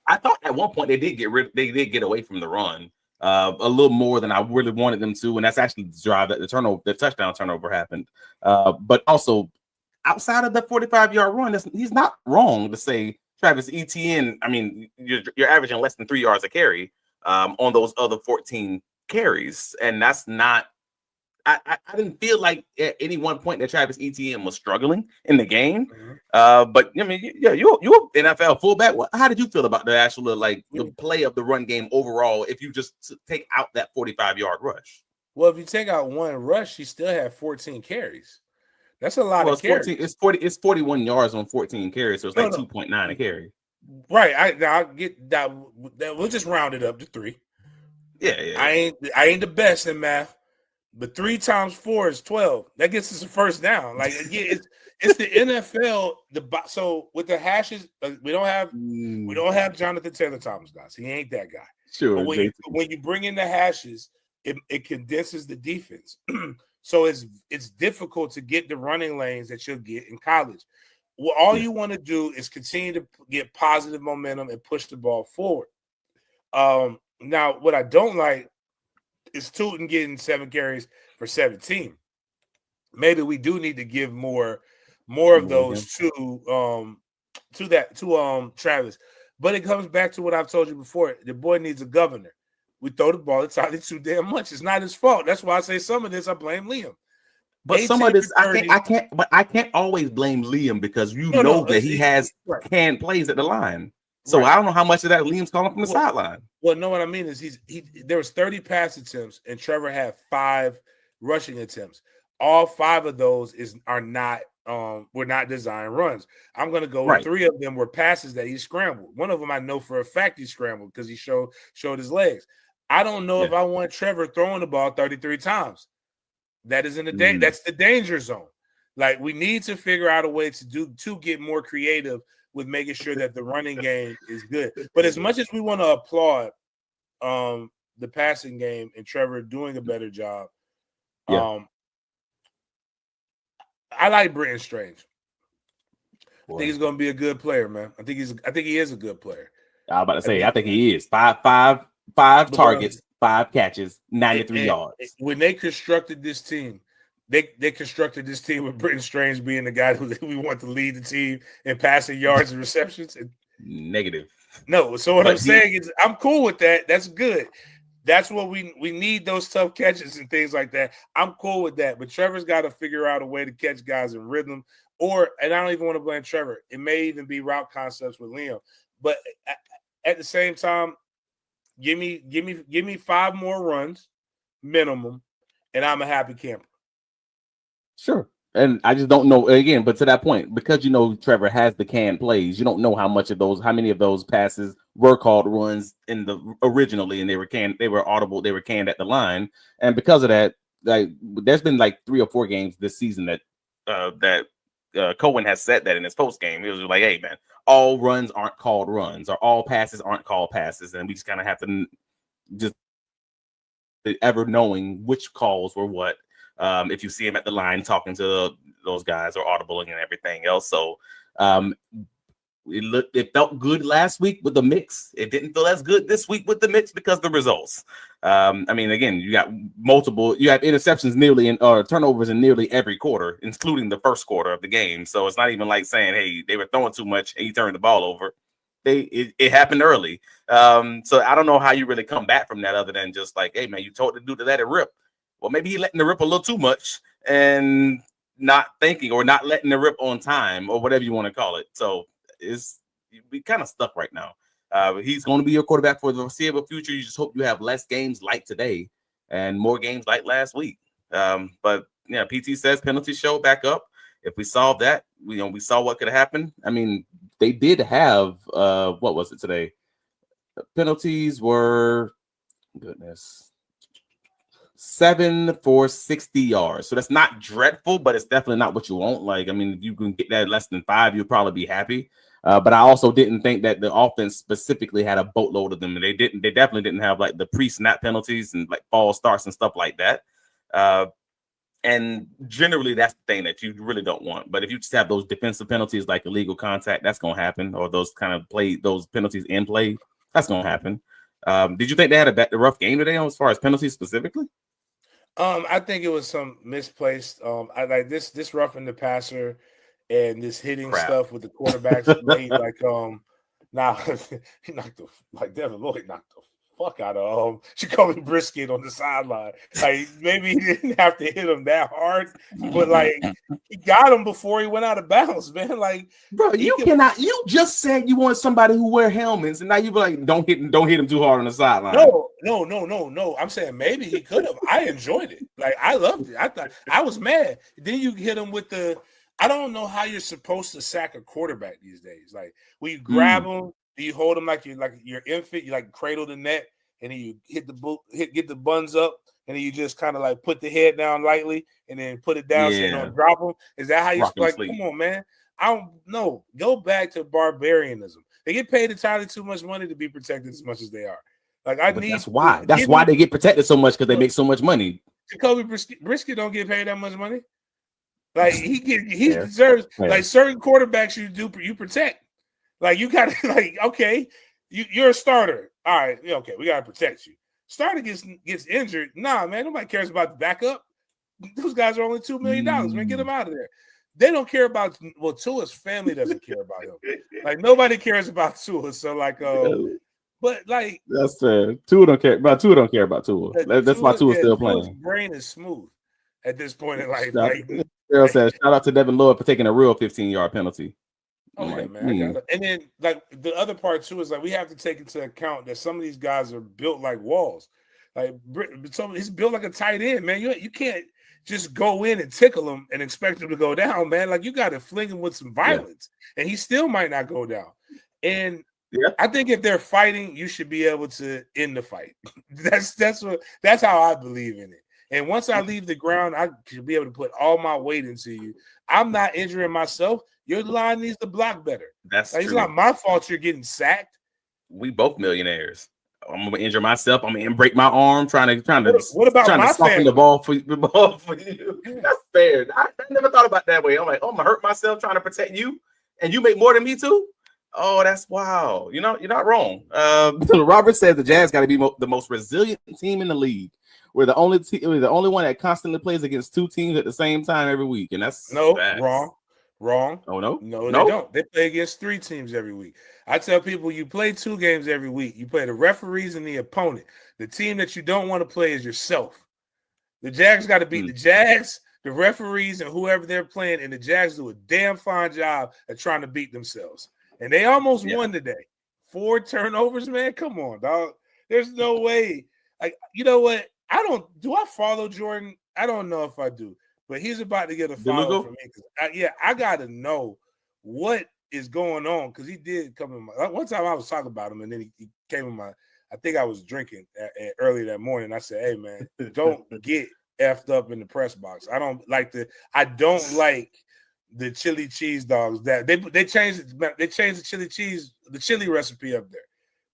I thought at one point they did get away from the run a little more than I really wanted them to, and that's actually the drive that the touchdown turnover happened. But also outside of the 45-yard run, he's not wrong to say Travis Etienne, I mean, you're averaging less than 3 yards a carry on those other 14 carries. And that's not I didn't feel like at any one point that Travis Etienne was struggling in the game. But I mean, you're NFL fullback. How did you feel about the actual the play of the run game overall if you just take out that 45-yard rush? Well, if you take out one rush, you still have 14 carries. That's a lot of carries. It's 41 yards on 14 carries, so it's 2.9 a carry. Right. I'll get that. We'll just round it up to 3. Yeah. I ain't the best in math, but 3 times 4 is 12. That gets us a first down. It's the NFL. So with the hashes, we don't have Jonathan Taylor Thomas, guys. He ain't that guy. Sure. But when you bring in the hashes, it condenses the defense. So it's difficult to get the running lanes that you'll get in college. Well, all you want to do is continue to get positive momentum and push the ball forward. Now, what I don't like is Tootin getting 7 carries for 17. Maybe we do need to give more of those to Travis. But it comes back to what I've told you before. The boy needs a governor. We throw the ball entirely too damn much. It's not his fault. That's why I say some of this I blame Liam. But some of this I can't always blame Liam because that he has canned plays at the line. So I don't know how much of that Liam's calling from the sideline. Well, no, what I mean is there was 30 pass attempts and Trevor had 5 rushing attempts. All 5 of those were not designed runs. I'm going to go with 3 of them were passes that he scrambled. One of them I know for a fact he scrambled because he showed his legs. I don't know if I want Trevor throwing the ball 33 times. That is that's the danger zone. Like we need to figure out a way to get more creative with making sure that the running game is good. But as much as we want to applaud the passing game and Trevor doing a better job, I like Britton Strange. I think he's going to be a good player, man. I think he is a good player. I was about to say, I think he is. Five targets, 5 catches, 93 yards. When they constructed this team, they constructed this team with Britton Strange being the guy who we want to lead the team in passing yards and receptions. Negative. No, so what I'm saying is I'm cool with that. That's good. That's what we need, those tough catches and things like that. I'm cool with that. But Trevor's got to figure out a way to catch guys in rhythm. And I don't even want to blame Trevor. It may even be route concepts with Liam. But at the same time, give me 5 more runs minimum, and I'm a happy camper. Sure. And I just don't know again, but to that point, because Trevor has the canned plays, you don't know how many of those passes were called runs originally, and they were audible, they were canned at the line. And because of that, like there's been like 3 or 4 games this season that Cohen has said that in his post game. He was like, "Hey man, all runs aren't called runs, or all passes aren't called passes, and we just kind of have to just ever knowing which calls were what. If you see him at the line talking to those guys or audibling and everything else, so." It felt good last week with the mix. It didn't feel as good this week with the mix because of the results. I mean, again, you have interceptions or turnovers in nearly every quarter, including the first quarter of the game. So it's not even like saying, hey, they were throwing too much and he turned the ball over. It happened early. So I don't know how you really come back from that other than just like, hey, man, you told the dude to let it rip. Well, maybe he letting it rip a little too much and not thinking or not letting it rip on time or whatever you want to call it. So we kind of stuck right now. He's going to be your quarterback for the foreseeable future. You just hope you have less games like today and more games like last week. But yeah, PT says penalties show back up. If we solve that, we saw what could happen. I mean, they did have what was it today? The penalties were 7 for 60 yards. So that's not dreadful, but it's definitely not what you want. Like, I mean, if you can get that less than 5, you'll probably be happy. But I also didn't think that the offense specifically had a boatload of them. They definitely didn't have like the pre-snap penalties and like false starts and stuff like that. And generally that's the thing that you really don't want. But if you just have those defensive penalties like illegal contact, that's going to happen. Or those those penalties in play, that's going to happen. Did you think they had a rough game today as far as penalties specifically? I think it was some misplaced. I like this roughing the passer and this hitting stuff with the quarterbacks made like now he knocked the Devin Lloyd knocked the fuck out of Jacoby Brisket on the sideline. Like maybe he didn't have to hit him that hard, but like he got him before he went out of bounds, man. Like, bro, you just said you want somebody who wear helmets, and now you be like, don't hit him too hard on the sideline. No. I'm saying maybe he could have. I enjoyed it. Like I loved it. I thought I was mad. Then you hit him with the. I don't know how you're supposed to sack a quarterback these days. Like when you grab him, do you hold him like your infant? You like cradle the neck, and then you get the buns up, and then you just kind of like put the head down lightly, and then put it down so you don't drop them. Is that how you like? Come on, man. I don't know. Go back to barbarianism. They get paid entirely too much money to be protected as much as they are. Like that's why they get protected so much because they make so much money. Jacoby Brisket don't get paid that much money. Like he deserves like certain quarterbacks you protect. Like you gotta like okay, you're a starter. All right, okay, we gotta protect you. Starter gets injured. Nah, man, nobody cares about the backup. Those guys are only $2 million. Man, get them out of there. They don't care about Tua's family doesn't care about him. Like nobody cares about Tua. So like but like that's fair. Tua don't care about Tua. That's why Tua's still playing. Tua's brain is smooth at this point in life. Girl says, shout out to Devin Lloyd for taking a real 15-yard penalty. Oh yeah, man. I got it. And then like the other part too is like we have to take into account that some of these guys are built like walls. Like he's built like a tight end, man. You can't just go in and tickle him and expect him to go down, man. Like you got to fling him with some violence, and he still might not go down. And I think if they're fighting, you should be able to end the fight. That's how I believe in it. And once I leave the ground, I should be able to put all my weight into you. I'm not injuring myself. Your line needs to block better. That's like, it's not my fault you're getting sacked. We both millionaires. I'm gonna injure myself. I'm gonna break my arm trying to what about my soften the ball for you. That's fair. I never thought about that way. I'm like, I'm gonna hurt myself trying to protect you, and you make more than me too. Oh, that's wow. You're not wrong. Robert says the Jags got to be the most resilient team in the league. We're the only one that constantly plays against two teams at the same time every week, and that's wrong. Oh no, they don't. They play against 3 teams every week. I tell people you play 2 games every week. You play the referees and the opponent. The team that you don't want to play is yourself. The Jags got to beat the Jags, the referees, and whoever they're playing, and the Jags do a damn fine job at trying to beat themselves. And they almost won today. 4 turnovers, man. Come on, dog. There's no way. Like, you know what? Do I follow Jordan? I don't know if I do, but he's about to get a follow from me. I got to know what is going on because he did come in one time I was talking about him and then he came in I think I was drinking early that morning. I said, hey man, don't get effed up in the press box. I don't like the chili cheese dogs that they changed the chili recipe up there.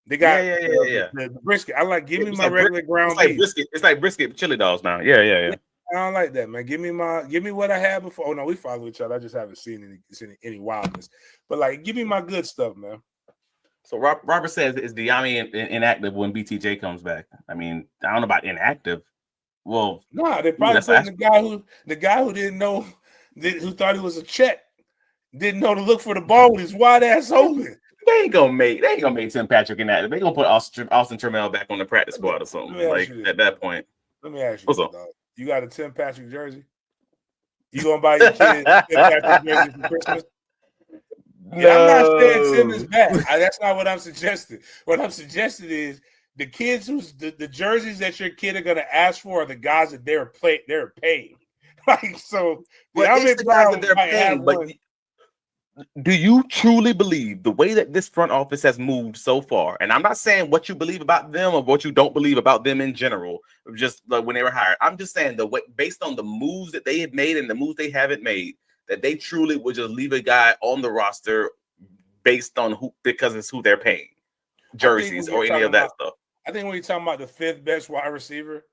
They got the brisket. I like give me my regular ground beef. Brisket. It's like brisket chili dogs now. Yeah. I don't like that, man. Give me what I had before. Oh no, we follow each other. I just haven't seen any wildness. But like, give me my good stuff, man. So Robert says, is Diami inactive when BTJ comes back? I mean, I don't know about inactive. Well, no, they probably putting the guy who didn't know, who thought it was a check, didn't know to look for the ball with his wide ass open. They ain't gonna make Tim Patrick inactive. They gonna put Austin Trammell back on the practice squad or something. Like at that point. Let me ask you, dog. You got a Tim Patrick jersey? You gonna buy your kid a Tim Patrick jersey for Christmas? Yeah, I'm not saying Tim is bad. That's not what I'm suggesting. What I'm suggesting is the kids the jerseys that your kid are gonna ask for are the guys that they're paying. Like so, the guys that they're paying. But do you truly believe the way that this front office has moved so far? And I'm not saying what you believe about them or what you don't believe about them in general, just like when they were hired. I'm just saying the way, based on the moves that they have made and the moves they haven't made, that they truly would just leave a guy on the roster based on because it's who they're paying, jerseys or any of that stuff. I think when you're talking about the fifth best wide receiver,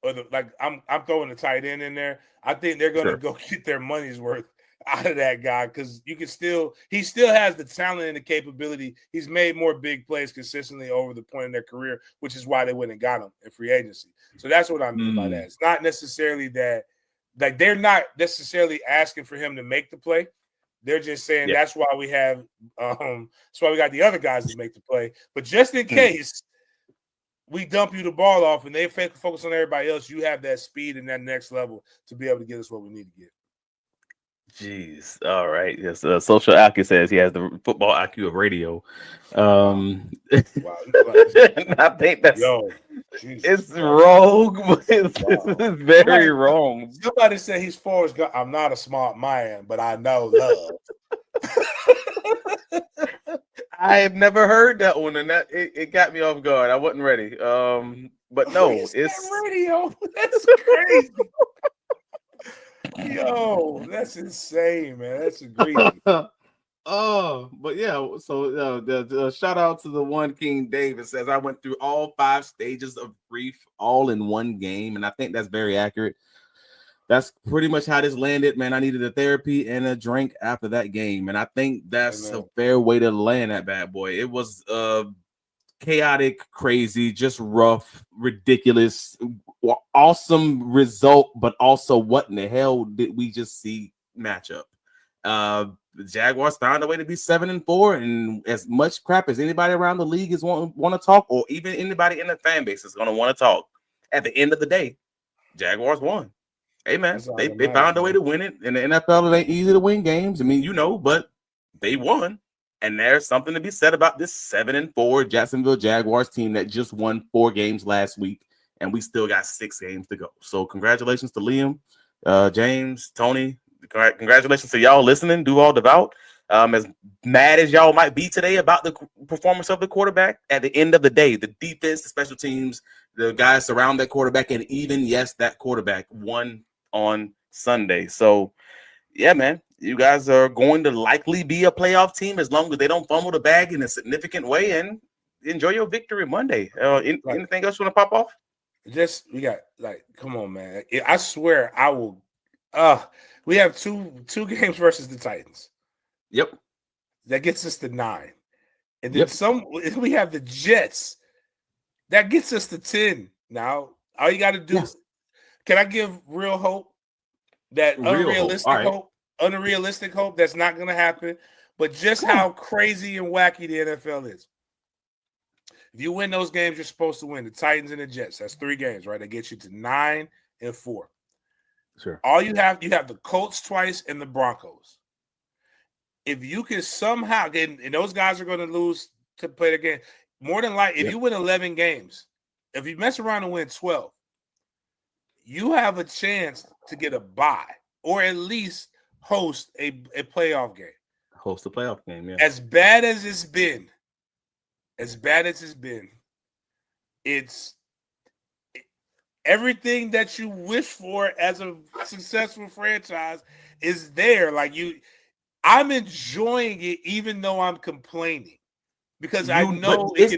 or I'm throwing the tight end in there, I think they're going to go get their money's worth out of that guy because he still has the talent and the capability. He's made more big plays consistently over the point in their career, which is why they went and got him in free agency. So that's what I mean by that. It's not necessarily that, like, they're not necessarily asking for him to make the play. They're just saying that's why we have that's why we got the other guys to make the play. But just in case we dump you the ball off and they focus on everybody else, you have that speed and that next level to be able to get us what we need to get. Jeez. All right. Yes. Social IQ says he has the football IQ of radio. Wow. I think that's it's wrong, but it's very wrong. Somebody said he's Forrest Gump. I'm not a smart man, but I know love. I have never heard that one, and that it got me off guard. I wasn't ready. But no, it's radio. That's crazy. Yo, that's insane, man. That's egregious. But yeah, so the shout out to the one King David says, I went through all 5 stages of grief all in one game, and I think that's very accurate. That's pretty much how this landed, man. I needed a therapy and a drink after that game, and I think that's a fair way to land that bad boy. It was chaotic, crazy, just rough, ridiculous, awesome result, but also what in the hell did we just see matchup? The Jaguars found a way to be 7-4, and as much crap as anybody around the league is want to talk, or even anybody in the fan base is going to want to talk. At the end of the day, Jaguars won. Hey man, they found a way to win it. In the NFL, it ain't easy to win games. I mean, but they won. And there's something to be said about this 7-4 Jacksonville Jaguars team that just won 4 games last week, and we still got 6 games to go. So congratulations to Liam, James, Tony. Congratulations to y'all listening. Do all devout. As mad as y'all might be today about the performance of the quarterback, at the end of the day, the defense, the special teams, the guys surround that quarterback, and even, yes, that quarterback won on Sunday. So, yeah, man, you guys are going to likely be a playoff team as long as they don't fumble the bag in a significant way, and enjoy your victory Monday. Anything else you want to pop off? We got, come on, man. I swear I will. We have two games versus the Titans. Yep. That gets us to 9. And then we have the Jets. That gets us to 10. Now, all you got to do is, can I give real hope? That unrealistic hope that's not going to happen, but just how crazy and wacky the NFL is. If you win those games, you're supposed to win. The Titans and the Jets. That's 3 games, right? That gets you to 9-4. Sure. All you have the Colts twice and the Broncos. If you can somehow get, and those guys are going to lose to play the game, more than likely, if you win 11 games, if you mess around and win 12, you have a chance to get a bye or at least host a playoff game. Host a playoff game, yeah. As bad as it's been, everything that you wish for as a successful franchise is there. Like I'm enjoying it, even though I'm complaining, because I know it's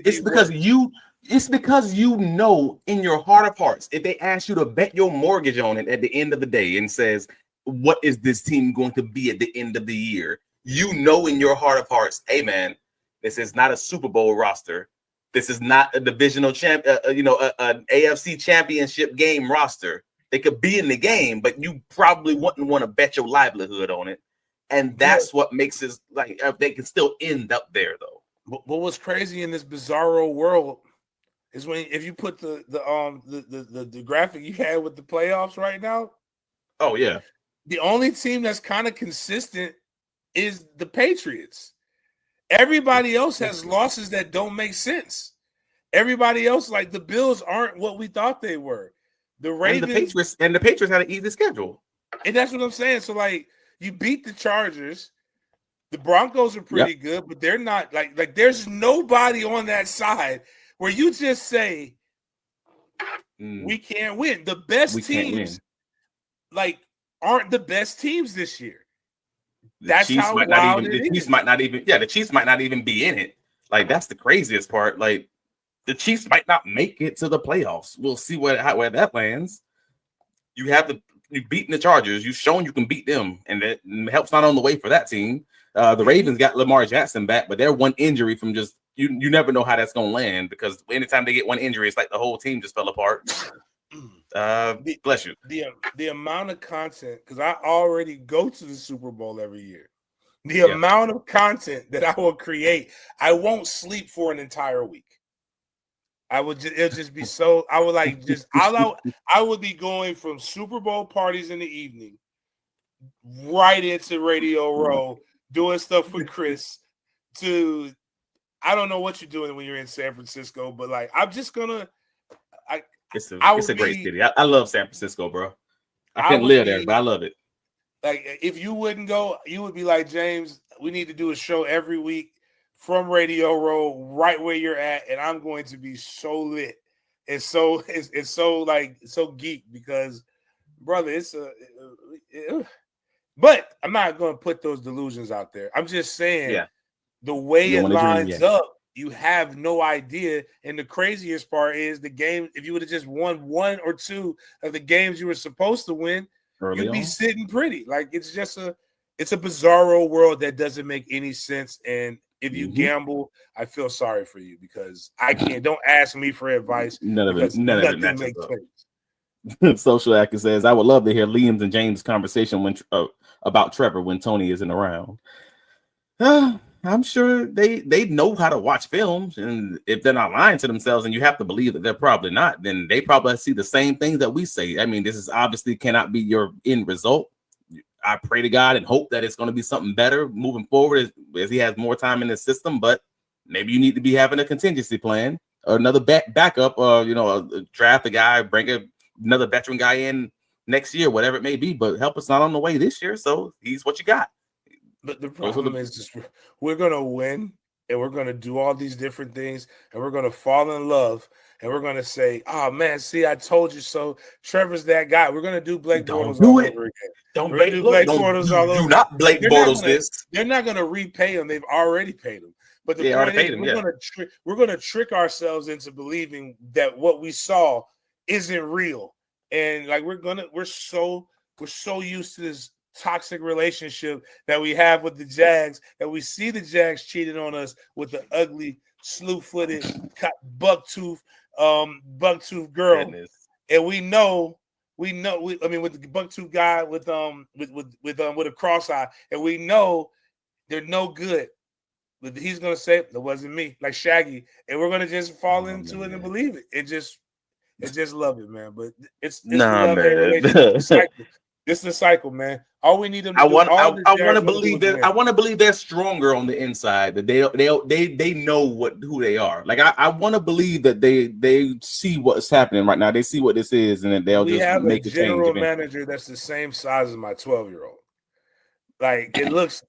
because you know in your heart of hearts, if they ask you to bet your mortgage on it at the end of the day and says, what is this team going to be at the end of the year? You know in your heart of hearts, hey man, this is not a Super Bowl roster. This is not a divisional champ, an AFC championship game roster. They could be in the game, but you probably wouldn't want to bet your livelihood on it. And that's what makes it like they can still end up there, though. But what's crazy in this bizarro world is if you put the graphic you had with the playoffs right now. Oh yeah, the only team that's kind of consistent is the Patriots. Everybody else has losses that don't make sense. Everybody else, like the Bills, aren't what we thought they were. The Ravens and the Patriots had an easy schedule, and that's what I'm saying. So like, you beat the Chargers. The Broncos are pretty good, but they're not like. There's nobody on that side where you just say we can't win. The best teams, like, aren't the best teams this year. That's how wild it is. The Chiefs might not even be in it. Like, that's the craziest part. Like, the Chiefs might not make it to the playoffs. We'll see where that lands. You've beaten the Chargers. You've shown you can beat them, and that help's not on the way for that team. The Ravens got Lamar Jackson back, but they're one injury from just you never know how that's going to land, because anytime they get one injury, it's like the whole team just fell apart. Bless you. The amount of content, because I already go to the Super Bowl every year. The amount of content that I will create, I won't sleep for an entire week. It'll just be so. I would like just I would be going from Super Bowl parties in the evening right into Radio Row, doing stuff with Chris. To I don't know what you're doing when you're in San Francisco, but like I'm just gonna. It's a great city. I love San Francisco, bro. I couldn't live there, but I love it. Like, if you wouldn't go, you would be like, James, we need to do a show every week from Radio Row, right where you're at, and I'm going to be so lit. It's so geek, because, brother, but I'm not going to put those delusions out there. I'm just saying, the way it lines up, you have no idea. And the craziest part is the game. If you would have just won one or two of the games you were supposed to win, you'd be sitting pretty. Like, it's a bizarro world that doesn't make any sense. And if you gamble, I feel sorry for you, because I can't. Don't ask me for advice. None of it makes sense. Social Actor says, I would love to hear Liam's and James' conversation about Trevor when Tony isn't around. I'm sure they know how to watch films, and if they're not lying to themselves, and you have to believe that they're probably not, then they probably see the same things that we say. I mean, this is obviously cannot be your end result. I pray to God and hope that it's going to be something better moving forward as he has more time in the system, but maybe you need to be having a contingency plan or another backup, draft a guy, bring another veteran guy in next year, whatever it may be, but help us not on the way this year. So he's what you got. But the problem is just we're going to win, and we're going to do all these different things, and we're going to fall in love, and we're going to say, oh, man, see, I told you so. Trevor's that guy. We're going to do Blake Bortles all over again. Don't do Blake Bortles all over. Do not Blake Bortles this. They're not going to repay him. They've already paid him. But the point is, we're going to trick ourselves into believing that what we saw isn't real. And like we're so used to this toxic relationship that we have with the Jags, that we see the Jags cheating on us with the ugly, slew-footed, buck-tooth girl. Goodness. And we know, with the buck-tooth guy with a cross eye, and we know they're no good. But he's gonna say that wasn't me, like Shaggy, and we're gonna just fall into it and believe it, and just love it, man. But it's man. It's the cycle, man. All we need them to I want to believe that. I want to believe they're stronger on the inside. That they know who they are. Like I want to believe that they see what's happening right now. They see what this is, and then they'll just make a change. We have a general manager that's the same size as my 12-year-old. Like it looks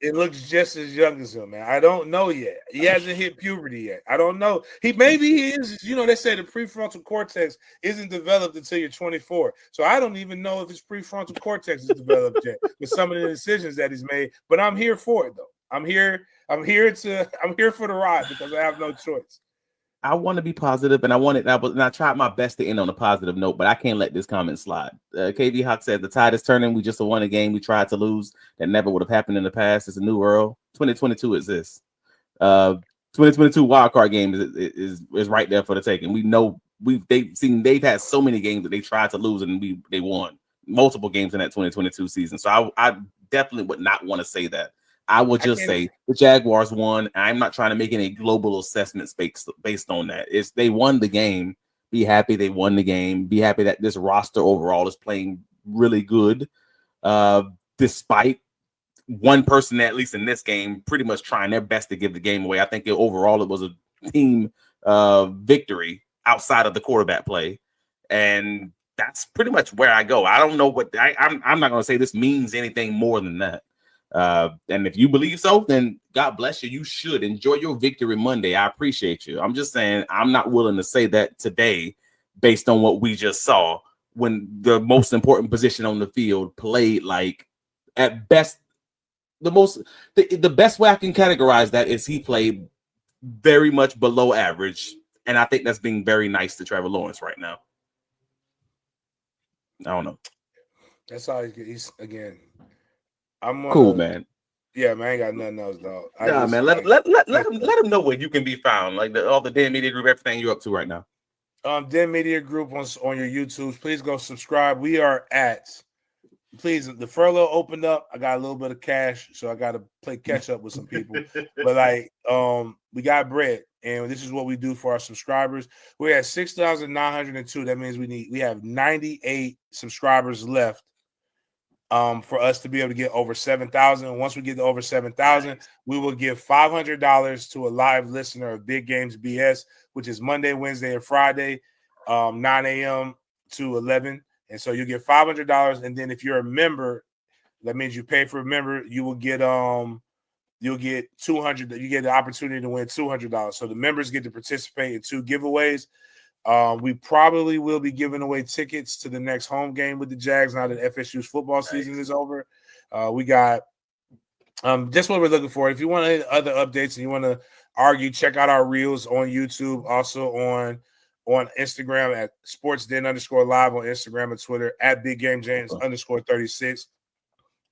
just as young as him, man. I don't know yet. He hasn't hit puberty yet. I don't know. Maybe he is. You know, they say the prefrontal cortex isn't developed until you're 24. So I don't even know if his prefrontal cortex is developed yet with some of the decisions that he's made. But I'm here for it though. I'm here for the ride because I have no choice. I want to be positive, and I tried my best to end on a positive note, but I can't let this comment slide. KV Hawk said the tide is turning. We just won a game we tried to lose that never would have happened in the past. It's a new world. 2022 exists. 2022 wild card game is right there for the taking. We know they've had so many games that they tried to lose and they won multiple games in that 2022 season. So I definitely would not want to say that. I will just say the Jaguars won. I'm not trying to make any global assessments based on that. They won the game. Be happy they won the game. Be happy that this roster overall is playing really good, despite one person, at least in this game, pretty much trying their best to give the game away. I think overall it was a team victory outside of the quarterback play, and that's pretty much where I go. I don't know what I'm not going to say this means anything more than that. And if you believe so, then God bless you. You should enjoy your victory Monday. I appreciate you. I'm just saying I'm not willing to say that today based on what we just saw when the most important position on the field played like at best the best way I can categorize that is he played very much below average. And I think that's being very nice to Trevor Lawrence right now. I don't know. That's all he's again. I'm cool, man. Yeah, man, I ain't got nothing else, dog. Man, let him know where you can be found. Like all the Den Media Group, everything you're up to right now. Den Media Group on your YouTubes. Please go subscribe. We are at. Please, the furlough opened up. I got a little bit of cash, so I got to play catch up with some people. But we got bread, and this is what we do for our subscribers. We're at 6,902. That means we have 98 subscribers left. For us to be able to get over 7,000. Once we get to over 7,000, we will give $500 to a live listener of Big Games BS, which is Monday, Wednesday, and Friday, 9 a.m. to 11. And so you get $500. And then if you're a member, that means you pay for a member, you will get you'll get $200. You get the opportunity to win $200. So the members get to participate in 2 giveaways. We probably will be giving away tickets to the next home game with the Jags now that FSU's football season is over. We got just what we're looking for. If you want any other updates and you want to argue, check out our reels on YouTube, also on Instagram at sportsden_live on Instagram and Twitter at BigGameJames_36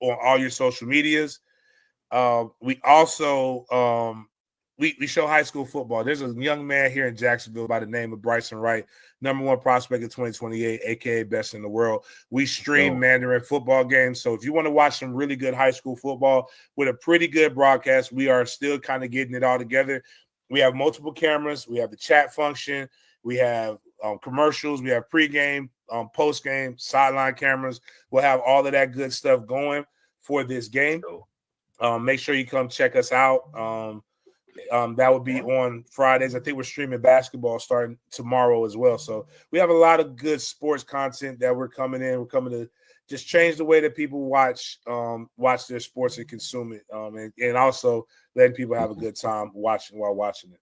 on all your social medias. We also we show high school football. There's a young man here in Jacksonville by the name of Bryson Wright, #1 prospect in 2028, aka best in the world. We stream Mandarin football games. So if you want to watch some really good high school football with a pretty good broadcast, we are still kind of getting it all together. We have multiple cameras. We have the chat function. We have commercials. We have pregame, postgame, sideline cameras. We'll have all of that good stuff going for this game. Make sure you come check us out. That would be on Fridays. I think we're streaming basketball starting tomorrow as well. So we have a lot of good sports content that we're coming in. We're coming to just change the way that people watch their sports and consume it. And also letting people have a good time while watching it.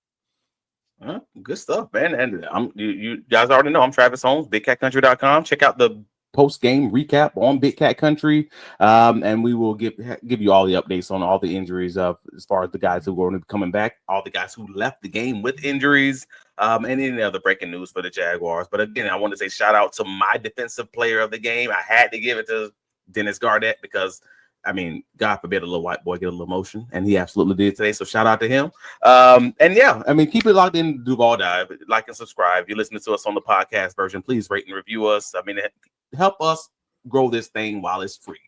Good stuff, man. And you guys already know I'm Travis Holmes, BigCatCountry.com. Check out the post-game recap on Big Cat Country, and we will give you all the updates on all the injuries as far as the guys who are going to be coming back, all the guys who left the game with injuries, and any other breaking news for the Jaguars. But again, I want to say shout out to my defensive player of the game. I had to give it to Dennis Garnett because, I mean, God forbid a little white boy get a little emotion, and he absolutely did today. So shout out to him. And yeah, I mean, keep it locked in Duval Dive. Like and subscribe. If you're listening to us on the podcast version, please rate and review us. I mean, help us grow this thing while it's free.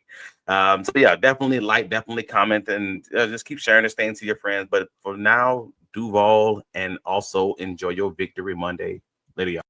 So yeah, definitely like, definitely comment, and just keep sharing this thing to your friends. But for now, Duval, and also enjoy your victory Monday. Later, y'all.